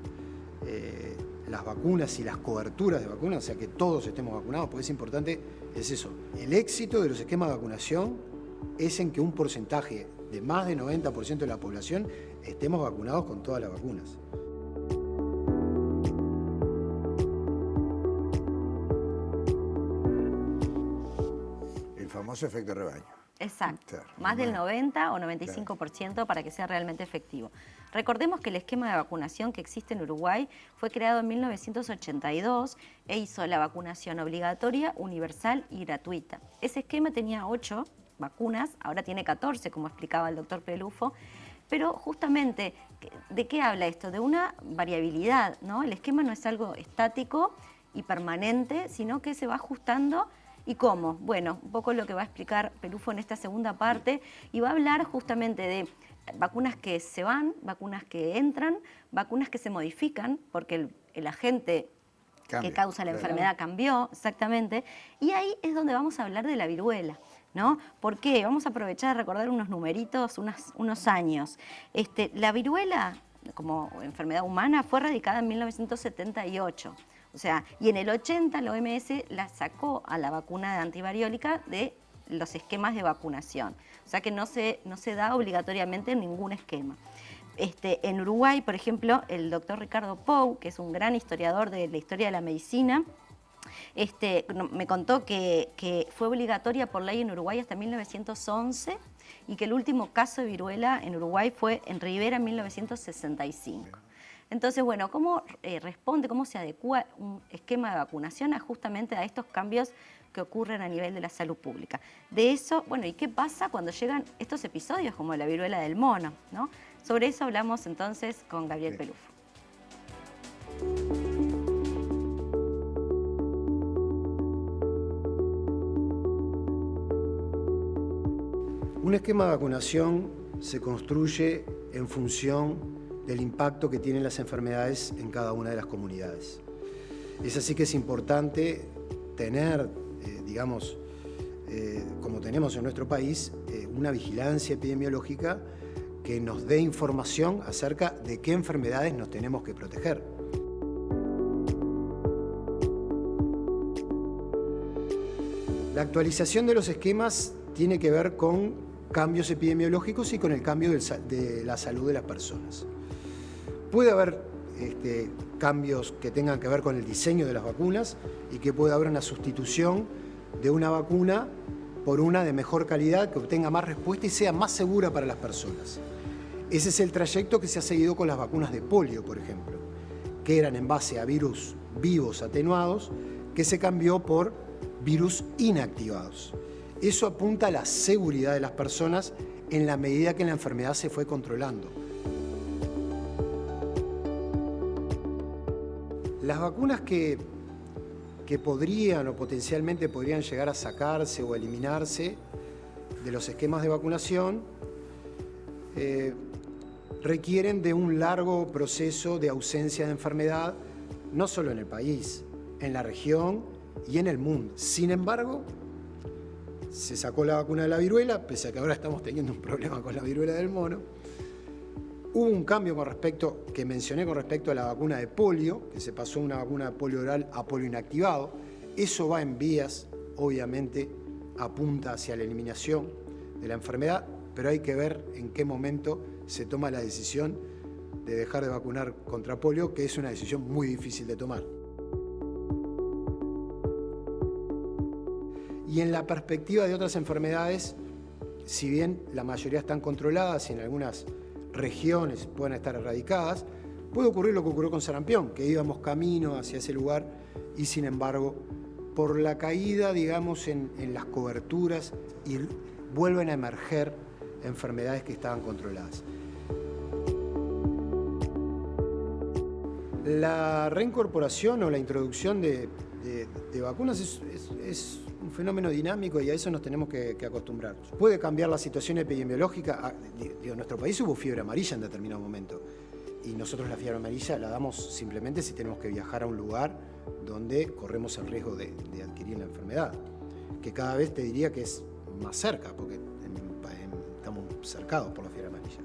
Speaker 7: las vacunas y las coberturas de vacunas, o sea, que todos estemos vacunados, porque es importante, es eso. El éxito de los esquemas de vacunación es en que un porcentaje de más del 90% de la población estemos vacunados con todas las vacunas.
Speaker 1: El famoso efecto rebaño.
Speaker 3: Exacto,
Speaker 1: Claro,
Speaker 3: más del
Speaker 1: bueno.
Speaker 3: 90 o 95% para que sea realmente efectivo. Recordemos que el esquema de vacunación que existe en Uruguay fue creado en 1982 e hizo la vacunación obligatoria, universal y gratuita. Ese esquema tenía 8 vacunas, ahora tiene 14, como explicaba el doctor Pelufo, pero justamente, ¿de qué habla esto? De una variabilidad, ¿no? El esquema no es algo estático y permanente, sino que se va ajustando. ¿Y cómo? Bueno, un poco lo que va a explicar Pelufo en esta segunda parte, y va a hablar justamente de vacunas que se van, vacunas que entran, vacunas que se modifican, porque el agente que causa la enfermedad cambió, exactamente, y ahí es donde vamos a hablar de la viruela, ¿no? ¿Por qué? Vamos a aprovechar de recordar unos numeritos, unos años. La viruela, como enfermedad humana, fue erradicada en 1978. O sea, y en el 80 la OMS la sacó a la vacuna antivariólica de los esquemas de vacunación. O sea que no se da obligatoriamente en ningún esquema. En Uruguay, por ejemplo, el doctor Ricardo Pou, que es un gran historiador de la historia de la medicina, me contó que fue obligatoria por ley en Uruguay hasta 1911 y que el último caso de viruela en Uruguay fue en Rivera en 1965. Entonces, bueno, ¿cómo responde, cómo se adecua un esquema de vacunación justamente a estos cambios que ocurren a nivel de la salud pública? De eso, bueno, ¿y qué pasa cuando llegan estos episodios como la viruela del mono, ¿no? Sobre eso hablamos entonces con Gabriel Pelufo.
Speaker 7: Un esquema de vacunación se construye en función del impacto que tienen las enfermedades en cada una de las comunidades. Es así que es importante tener, como tenemos en nuestro país, una vigilancia epidemiológica que nos dé información acerca de qué enfermedades nos tenemos que proteger. La actualización de los esquemas tiene que ver con cambios epidemiológicos y con el cambio de la salud de las personas. Puede haber cambios que tengan que ver con el diseño de las vacunas y que puede haber una sustitución de una vacuna por una de mejor calidad, que obtenga más respuesta y sea más segura para las personas. Ese es el trayecto que se ha seguido con las vacunas de polio, por ejemplo, que eran en base a virus vivos atenuados, que se cambió por virus inactivados. Eso apunta a la seguridad de las personas en la medida que la enfermedad se fue controlando. Las vacunas que podrían o potencialmente podrían llegar a sacarse o eliminarse de los esquemas de vacunación requieren de un largo proceso de ausencia de enfermedad, no solo en el país, en la región y en el mundo. Sin embargo, se sacó la vacuna de la viruela, pese a que ahora estamos teniendo un problema con la viruela del mono, Hubo un cambio que mencioné con respecto a la vacuna de polio, que se pasó de una vacuna de polio oral a polio inactivado. Eso va en vías, obviamente, apunta hacia la eliminación de la enfermedad, pero hay que ver en qué momento se toma la decisión de dejar de vacunar contra polio, que es una decisión muy difícil de tomar. Y en la perspectiva de otras enfermedades, si bien la mayoría están controladas y en algunas regiones pueden estar erradicadas, puede ocurrir lo que ocurrió con sarampión, que íbamos camino hacia ese lugar y sin embargo, por la caída, digamos, en las coberturas, y vuelven a emerger enfermedades que estaban controladas. La reincorporación o la introducción de vacunas es un fenómeno dinámico y a eso nos tenemos que acostumbrar. Puede cambiar la situación epidemiológica. En nuestro país hubo fiebre amarilla en determinado momento y nosotros la fiebre amarilla la damos simplemente si tenemos que viajar a un lugar donde corremos el riesgo de adquirir la enfermedad, que cada vez te diría que es más cerca, porque estamos cercados por la fiebre amarilla.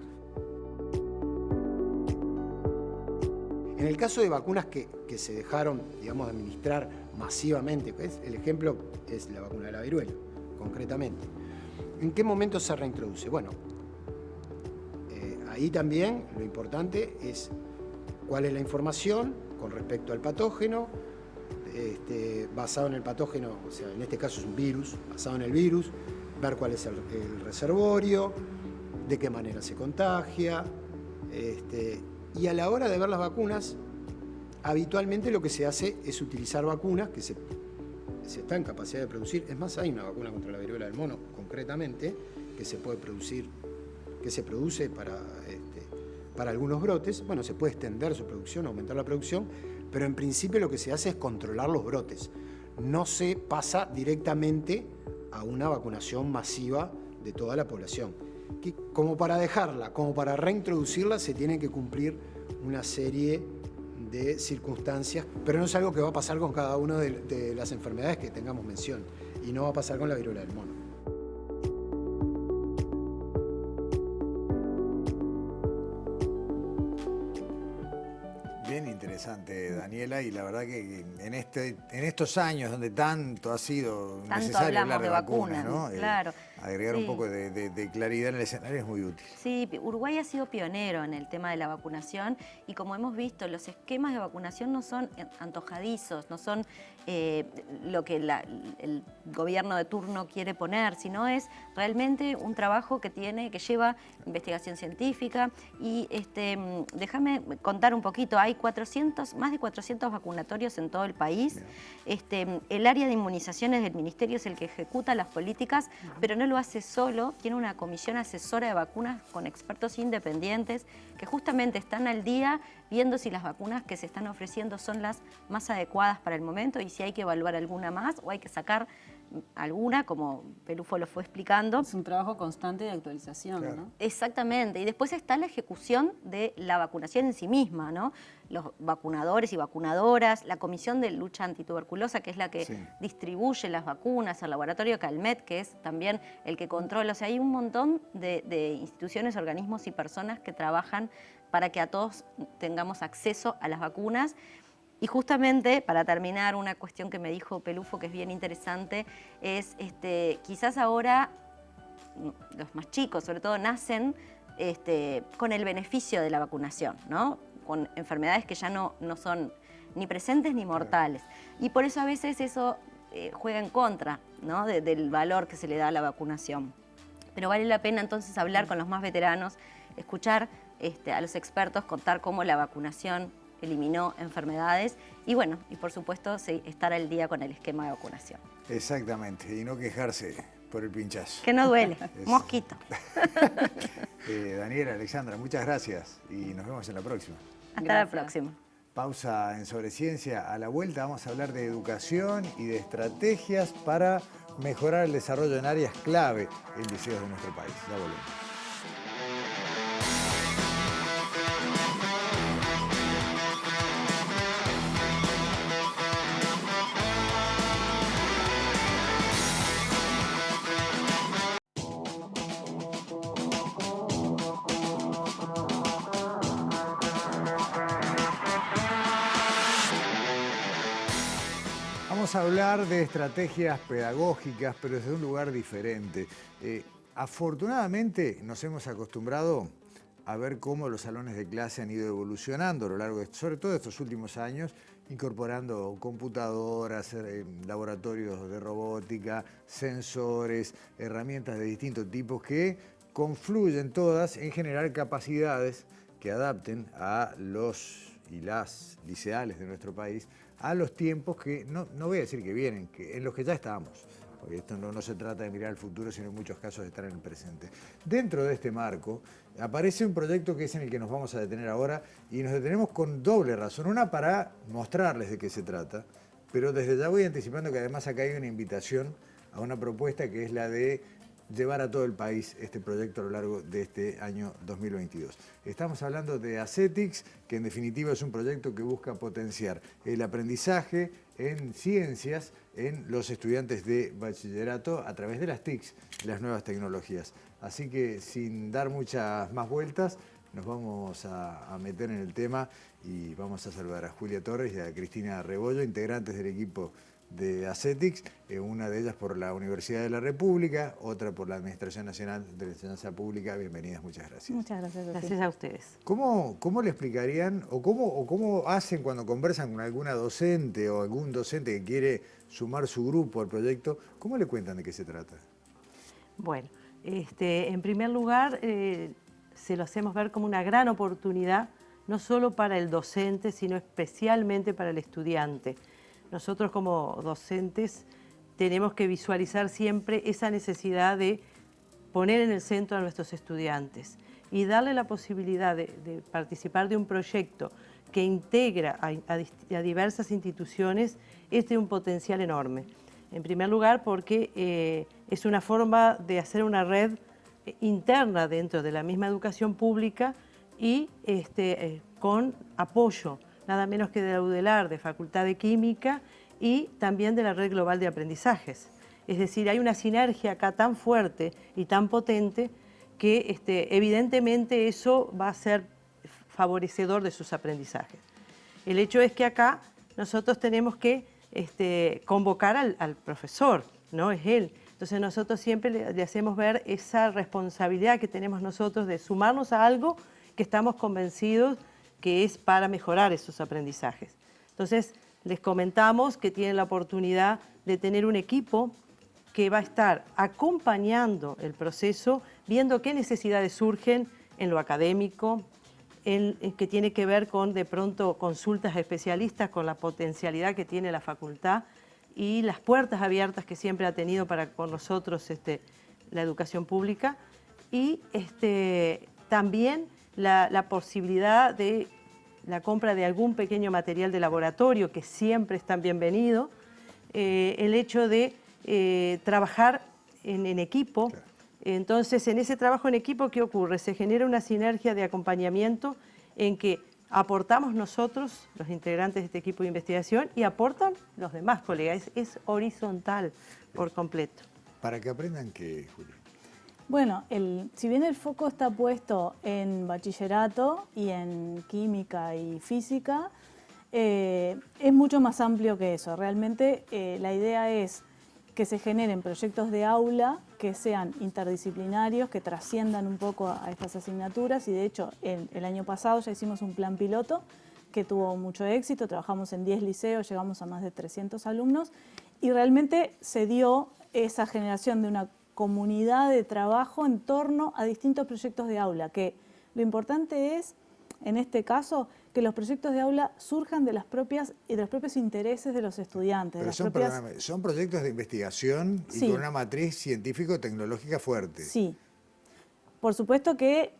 Speaker 7: En el caso de vacunas que se dejaron, digamos, de administrar masivamente, el ejemplo es la vacuna de la viruela, concretamente. ¿En qué momento se reintroduce? Bueno, ahí también lo importante es cuál es la información con respecto al patógeno, basado en el patógeno, o sea, en este caso es un virus, basado en el virus, ver cuál es el reservorio, de qué manera se contagia, y a la hora de ver las vacunas, habitualmente lo que se hace es utilizar vacunas que se está en capacidad de producir. Es más, hay una vacuna contra la viruela del mono, concretamente, que se puede producir, que se produce para algunos brotes. Bueno, se puede extender su producción, aumentar la producción, pero en principio lo que se hace es controlar los brotes. No se pasa directamente a una vacunación masiva de toda la población. Que como para dejarla, como para reintroducirla, se tienen que cumplir una serie de circunstancias, pero no es algo que va a pasar con cada una de las enfermedades que tengamos mención, y no va a pasar con la viruela del mono.
Speaker 1: Bien interesante, Daniela, y la verdad que en estos años donde tanto ha sido necesario hablar de vacunas, ¿no?
Speaker 3: Claro.
Speaker 1: Agregar un poco de claridad en el escenario es muy útil.
Speaker 3: Sí, Uruguay ha sido pionero en el tema de la vacunación y como hemos visto, los esquemas de vacunación no son antojadizos, no son lo que el gobierno de turno quiere poner, sino es realmente un trabajo que lleva investigación científica y déjame contar un poquito, hay más de 400 vacunatorios en todo el país. El área de inmunizaciones del Ministerio es el que ejecuta las políticas, pero no lo hace solo, tiene una comisión asesora de vacunas con expertos independientes que justamente están al día viendo si las vacunas que se están ofreciendo son las más adecuadas para el momento y si hay que evaluar alguna más o hay que sacar alguna, como Pelufo lo fue explicando.
Speaker 4: Es un trabajo constante de actualización, claro, ¿no?
Speaker 3: Exactamente. Y después está la ejecución de la vacunación en sí misma, ¿no? Los vacunadores y vacunadoras, la Comisión de Lucha Antituberculosa, que es la que distribuye las vacunas, el laboratorio Calmet, que es también el que controla. O sea, hay un montón de instituciones, organismos y personas que trabajan para que a todos tengamos acceso a las vacunas. Y justamente, para terminar, una cuestión que me dijo Pelufo que es bien interesante, es quizás ahora los más chicos, sobre todo, nacen con el beneficio de la vacunación, ¿no? Con enfermedades que ya no son ni presentes ni mortales. Y por eso a veces eso juega en contra, ¿no? del valor que se le da a la vacunación. Pero vale la pena entonces hablar con los más veteranos, escuchar a los expertos, contar cómo la vacunación eliminó enfermedades y bueno, y por supuesto estar al día con el esquema de vacunación.
Speaker 1: Exactamente, y no quejarse por el pinchazo.
Speaker 3: Que no duele, mosquito.
Speaker 1: Daniela, Alexandra, muchas gracias y nos vemos en la próxima.
Speaker 3: Hasta la próxima.
Speaker 1: Pausa en Sobre Ciencia. A la vuelta vamos a hablar de educación y de estrategias para mejorar el desarrollo en áreas clave en liceos de nuestro país. Ya volvemos. Vamos a hablar de estrategias pedagógicas, pero desde un lugar diferente. Afortunadamente nos hemos acostumbrado a ver cómo los salones de clase han ido evolucionando a lo largo de, sobre todo de estos últimos años, incorporando computadoras, laboratorios de robótica, sensores, herramientas de distintos tipos que confluyen todas en generar capacidades que adapten a los y las liceales de nuestro país a los tiempos que, no voy a decir que vienen, que en los que ya estamos. Porque esto no se trata de mirar al futuro, sino en muchos casos de estar en el presente. Dentro de este marco aparece un proyecto que es en el que nos vamos a detener ahora y nos detenemos con doble razón. Una, para mostrarles de qué se trata, pero desde ya voy anticipando que además acá hay una invitación a una propuesta que es la de llevar a todo el país este proyecto a lo largo de este año 2022. Estamos hablando de ACETICS, que en definitiva es un proyecto que busca potenciar el aprendizaje en ciencias en los estudiantes de bachillerato a través de las TICs, las nuevas tecnologías. Así que sin dar muchas más vueltas, nos vamos a meter en el tema y vamos a saludar a Julia Torres y a Cristina Rebollo, integrantes del equipo de ACETICS, una de ellas por la Universidad de la República, otra por la Administración Nacional de la Enseñanza Pública. Bienvenidas, muchas gracias.
Speaker 8: Muchas gracias.
Speaker 4: Gracias a ustedes.
Speaker 1: ¿Cómo le explicarían o cómo hacen cuando conversan con alguna docente o algún docente que quiere sumar su grupo al proyecto? ¿Cómo le cuentan de qué se trata?
Speaker 8: Bueno, en primer lugar, se lo hacemos ver como una gran oportunidad, no solo para el docente, sino especialmente para el estudiante. Nosotros como docentes tenemos que visualizar siempre esa necesidad de poner en el centro a nuestros estudiantes y darle la posibilidad de participar de un proyecto que integra a diversas instituciones es de un potencial enorme. En primer lugar porque es una forma de hacer una red interna dentro de la misma educación pública y con apoyo nada menos que de la UDELAR, de Facultad de Química y también de la Red Global de Aprendizajes. Es decir, hay una sinergia acá tan fuerte y tan potente que evidentemente eso va a ser favorecedor de sus aprendizajes. El hecho es que acá nosotros tenemos que convocar al profesor, ¿no? Es él. Entonces nosotros siempre le hacemos ver esa responsabilidad que tenemos nosotros de sumarnos a algo que estamos convencidos que es para mejorar esos aprendizajes. Entonces, les comentamos que tienen la oportunidad de tener un equipo que va a estar acompañando el proceso, viendo qué necesidades surgen en lo académico, en que tiene que ver con, de pronto, consultas a especialistas, con la potencialidad que tiene la facultad y las puertas abiertas que siempre ha tenido para con nosotros la educación pública y también la posibilidad de la compra de algún pequeño material de laboratorio, que siempre es tan bienvenido, el hecho de trabajar en equipo. Claro. Entonces, en ese trabajo en equipo, ¿qué ocurre? Se genera una sinergia de acompañamiento en que aportamos nosotros, los integrantes de este equipo de investigación, y aportan los demás colegas. Es horizontal por completo.
Speaker 1: ¿Para que aprendan qué, Julia?
Speaker 9: Bueno, si bien el foco está puesto en bachillerato y en química y física, es mucho más amplio que eso. Realmente la idea es que se generen proyectos de aula que sean interdisciplinarios, que trasciendan un poco a estas asignaturas y de hecho el año pasado ya hicimos un plan piloto que tuvo mucho éxito, trabajamos en 10 liceos, llegamos a más de 300 alumnos y realmente se dio esa generación de una comunidad de trabajo en torno a distintos proyectos de aula, que lo importante es, en este caso, que los proyectos de aula surjan de los propios intereses de los estudiantes.
Speaker 1: Pero son proyectos de investigación y con una matriz científico-tecnológica fuerte.
Speaker 9: Sí. Por supuesto que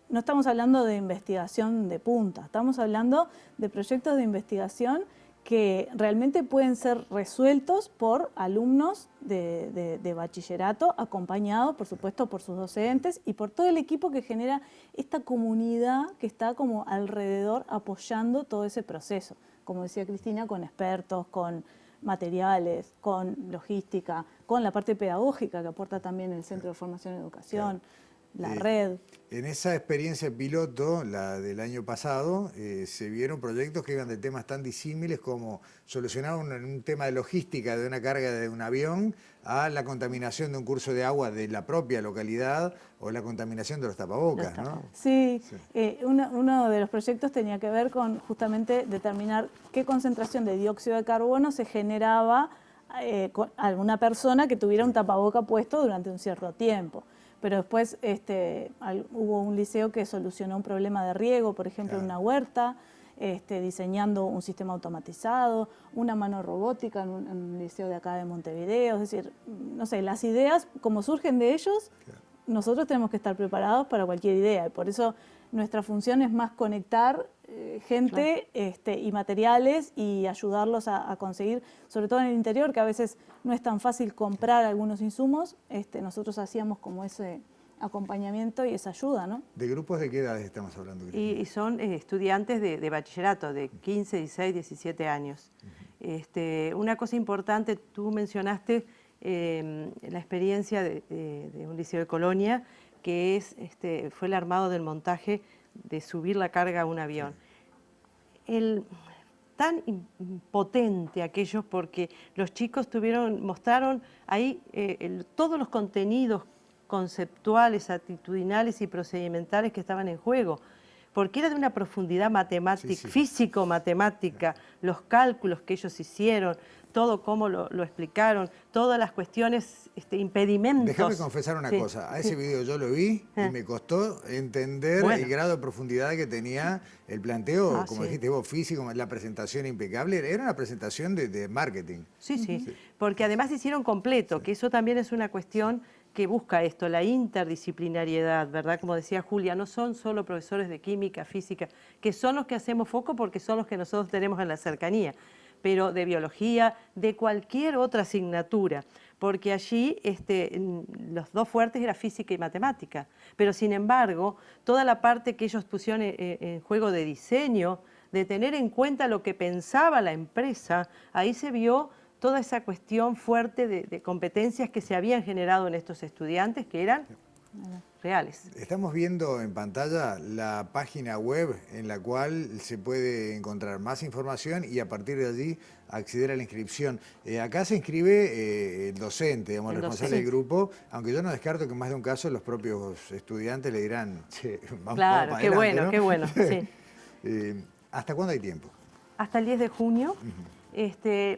Speaker 9: no estamos hablando de investigación de punta, estamos hablando de proyectos de investigación que realmente pueden ser resueltos por alumnos de bachillerato, acompañados, por supuesto, por sus docentes y por todo el equipo que genera esta comunidad que está como alrededor apoyando todo ese proceso. Como decía Cristina, con expertos, con materiales, con logística, con la parte pedagógica que aporta también el Centro de Formación y Educación. la red.
Speaker 1: En esa experiencia piloto, la del año pasado, se vieron proyectos que iban de temas tan disímiles como solucionar un tema de logística de una carga de un avión a la contaminación de un curso de agua de la propia localidad o la contaminación de los tapabocas, ¿no?
Speaker 9: Sí, uno de los proyectos tenía que ver con justamente determinar qué concentración de dióxido de carbono se generaba con alguna persona que tuviera un tapaboca puesto durante un cierto tiempo. Pero después hubo un liceo que solucionó un problema de riego, por ejemplo, en una huerta, diseñando un sistema automatizado, una mano robótica en un liceo de acá de Montevideo. Es decir, no sé, las ideas, como surgen de ellos, nosotros tenemos que estar preparados para cualquier idea. Y por eso nuestra función es más conectar gente y materiales y ayudarlos a conseguir, sobre todo en el interior, que a veces no es tan fácil comprar algunos insumos. Nosotros hacíamos como ese acompañamiento y esa ayuda, ¿no?
Speaker 1: ¿De grupos de qué edades estamos hablando, Cristina?
Speaker 8: Y son estudiantes de bachillerato, de 15, 16, 17 años. Una cosa importante, tú mencionaste la experiencia de un liceo de Colonia, que fue el armado del montaje de subir la carga a un avión. Tan impotente aquello porque los chicos mostraron ahí todos los contenidos conceptuales, actitudinales y procedimentales que estaban en juego, porque era de una profundidad matemática, físico-matemática, los cálculos que ellos hicieron, todo cómo lo explicaron, todas las cuestiones, impedimentos.
Speaker 1: Déjame confesar una cosa, a ese video yo lo vi y me costó entender el grado de profundidad que tenía el planteo, como dijiste vos, físico, la presentación impecable, era una presentación de marketing.
Speaker 8: Sí, porque además hicieron completo, que eso también es una cuestión que busca esto, la interdisciplinariedad, ¿verdad? Como decía Julia, no son solo profesores de química, física, que son los que hacemos foco porque son los que nosotros tenemos en la cercanía, pero de biología, de cualquier otra asignatura, porque allí los dos fuertes era física y matemática, pero sin embargo, toda la parte que ellos pusieron en juego de diseño, de tener en cuenta lo que pensaba la empresa, ahí se vio toda esa cuestión fuerte de competencias que se habían generado en estos estudiantes que eran reales.
Speaker 1: Estamos viendo en pantalla la página web en la cual se puede encontrar más información y a partir de allí acceder a la inscripción. Acá se inscribe el docente, digamos, el responsable del grupo, aunque yo no descarto que en más de un caso los propios estudiantes le dirán, che, vamos
Speaker 8: claro,
Speaker 1: para
Speaker 8: qué
Speaker 1: adelante,
Speaker 8: bueno,
Speaker 1: ¿no?
Speaker 8: qué bueno. Sí.
Speaker 1: ¿Hasta cuándo hay tiempo?
Speaker 8: Hasta el 10 de junio.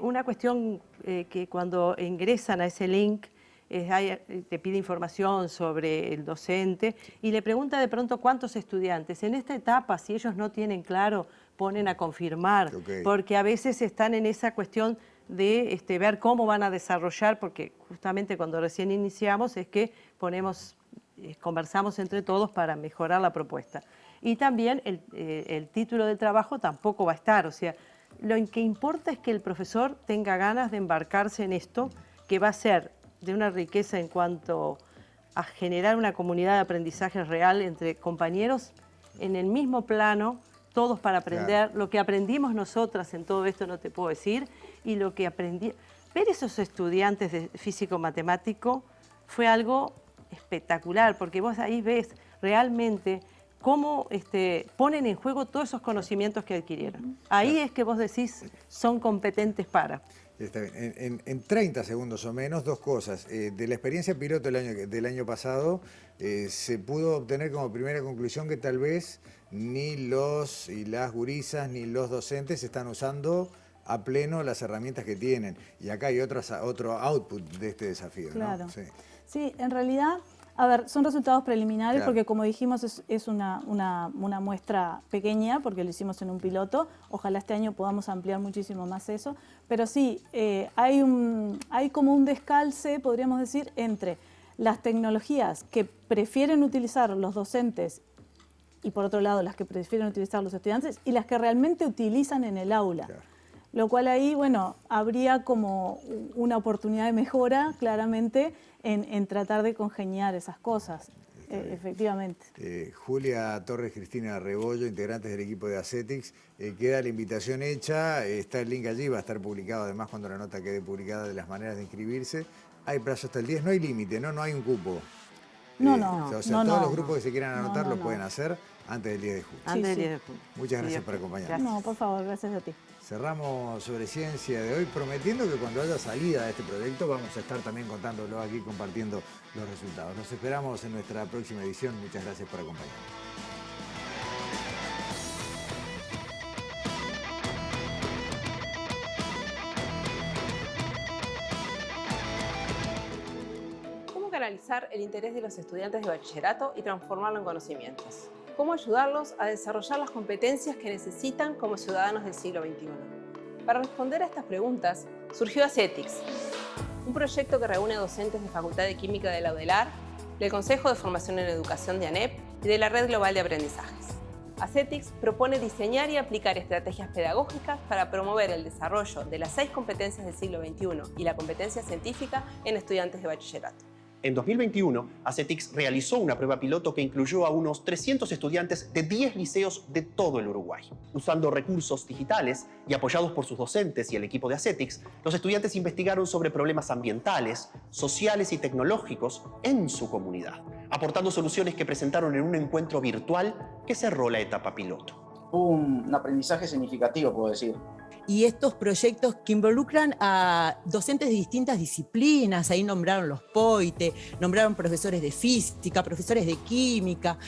Speaker 8: Una cuestión que cuando ingresan a ese link, te pide información sobre el docente y le pregunta de pronto cuántos estudiantes. En esta etapa, si ellos no tienen claro, ponen a confirmar, porque a veces están en esa cuestión de ver cómo van a desarrollar, porque justamente cuando recién iniciamos es que conversamos entre todos para mejorar la propuesta. Y también el título del trabajo tampoco va a estar, o sea, lo que importa es que el profesor tenga ganas de embarcarse en esto, que va a ser de una riqueza en cuanto a generar una comunidad de aprendizaje real entre compañeros en el mismo plano, todos para aprender. Claro. Lo que aprendimos nosotras en todo esto no te puedo decir, y lo que aprendí... Ver esos estudiantes de físico-matemático fue algo espectacular, porque vos ahí ves realmente cómo ponen en juego todos esos conocimientos que adquirieron. Ahí es que vos decís, son competentes para.
Speaker 1: Está bien. En 30 segundos o menos, dos cosas. De la experiencia piloto del año pasado, se pudo obtener como primera conclusión que tal vez ni los y las gurisas ni los docentes están usando a pleno las herramientas que tienen. Y acá hay otro output de este desafío,
Speaker 9: claro.
Speaker 1: ¿no?
Speaker 9: Sí, en realidad... A ver, son resultados preliminares porque, como dijimos, es una muestra pequeña porque lo hicimos en un piloto. Ojalá este año podamos ampliar muchísimo más eso. Pero sí, hay como un descalce, podríamos decir, entre las tecnologías que prefieren utilizar los docentes y, por otro lado, las que prefieren utilizar los estudiantes y las que realmente utilizan en el aula. Claro. Lo cual ahí, bueno, habría como una oportunidad de mejora, claramente, en tratar de congeniar esas cosas, efectivamente.
Speaker 1: Julia Torres, Cristina Rebollo, integrantes del equipo de Acetics, queda la invitación hecha, está el link allí, va a estar publicado además cuando la nota quede publicada de las maneras de inscribirse. Hay plazo hasta el 10, no hay límite, ¿no? No hay un cupo.
Speaker 9: No, no,
Speaker 1: O sea,
Speaker 9: no,
Speaker 1: todos
Speaker 9: no,
Speaker 1: los grupos que se quieran anotar
Speaker 9: no,
Speaker 1: lo
Speaker 9: no.
Speaker 1: pueden hacer antes del 10 de junio.
Speaker 4: Antes del
Speaker 9: sí.
Speaker 4: 10 de junio.
Speaker 1: Muchas gracias por acompañarnos.
Speaker 9: No, por favor, gracias a ti.
Speaker 1: Cerramos sobre ciencia de hoy, prometiendo que cuando haya salida de este proyecto vamos a estar también contándolo aquí, compartiendo los resultados. Nos esperamos en nuestra próxima edición. Muchas gracias por acompañarnos.
Speaker 10: ¿Cómo canalizar el interés de los estudiantes de bachillerato y transformarlo en conocimientos? ¿Cómo ayudarlos a desarrollar las competencias que necesitan como ciudadanos del siglo XXI? Para responder a estas preguntas, surgió ACETICS, un proyecto que reúne docentes de Facultad de Química de la UDELAR, del Consejo de Formación en Educación de ANEP y de la Red Global de Aprendizajes. ACETICS propone diseñar y aplicar estrategias pedagógicas para promover el desarrollo de las 6 competencias del siglo XXI y la competencia científica en estudiantes de bachillerato.
Speaker 11: En 2021, ACETICS realizó una prueba piloto que incluyó a unos 300 estudiantes de 10 liceos de todo el Uruguay. Usando recursos digitales y apoyados por sus docentes y el equipo de ACETICS, los estudiantes investigaron sobre problemas ambientales, sociales y tecnológicos en su comunidad, aportando soluciones que presentaron en un encuentro virtual que cerró la etapa piloto.
Speaker 12: Un aprendizaje significativo, puedo decir.
Speaker 13: Y estos proyectos que involucran a docentes de distintas disciplinas, ahí nombraron los POITE, nombraron profesores de física, profesores de química,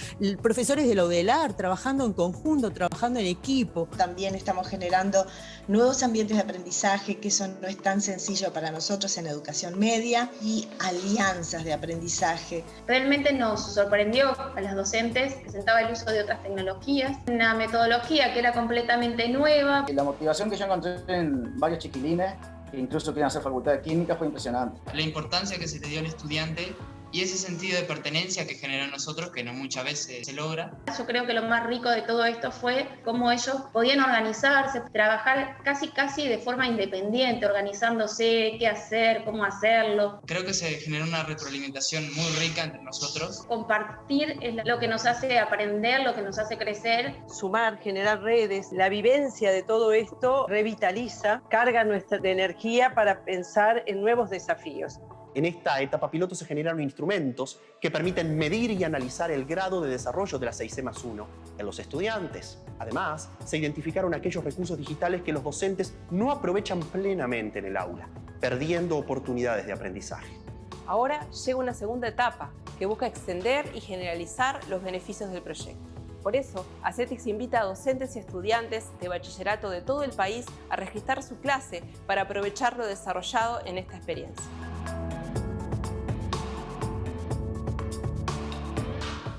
Speaker 13: profesores de la UDELAR, trabajando en conjunto, trabajando en equipo.
Speaker 14: También estamos generando nuevos ambientes de aprendizaje, que eso no es tan sencillo para nosotros en educación media, y alianzas de aprendizaje.
Speaker 15: Realmente nos sorprendió a las docentes, presentaba el uso de otras tecnologías, una metodología que era completamente nueva.
Speaker 12: La motivación que yo encontré en varios chiquilines, que incluso quieren hacer facultad de química, fue impresionante.
Speaker 16: La importancia que se le dio al estudiante y ese sentido de pertenencia que genera en nosotros, que no muchas veces se logra.
Speaker 15: Yo creo que lo más rico de todo esto fue cómo ellos podían organizarse, trabajar casi de forma independiente, organizándose, qué hacer, cómo hacerlo.
Speaker 16: Creo que se generó una retroalimentación muy rica entre nosotros.
Speaker 15: Compartir es lo que nos hace aprender, lo que nos hace crecer.
Speaker 8: Sumar, generar redes, la vivencia de todo esto revitaliza, carga nuestra energía para pensar en nuevos desafíos.
Speaker 11: En esta etapa piloto se generaron instrumentos que permiten medir y analizar el grado de desarrollo de la 6C+1 en los estudiantes. Además, se identificaron aquellos recursos digitales que los docentes no aprovechan plenamente en el aula, perdiendo oportunidades de aprendizaje.
Speaker 10: Ahora llega una segunda etapa que busca extender y generalizar los beneficios del proyecto. Por eso, ACETICS invita a docentes y estudiantes de bachillerato de todo el país a registrar su clase para aprovechar lo desarrollado en esta experiencia.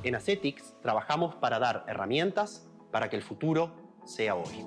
Speaker 11: En ACETICS trabajamos para dar herramientas para que el futuro sea hoy.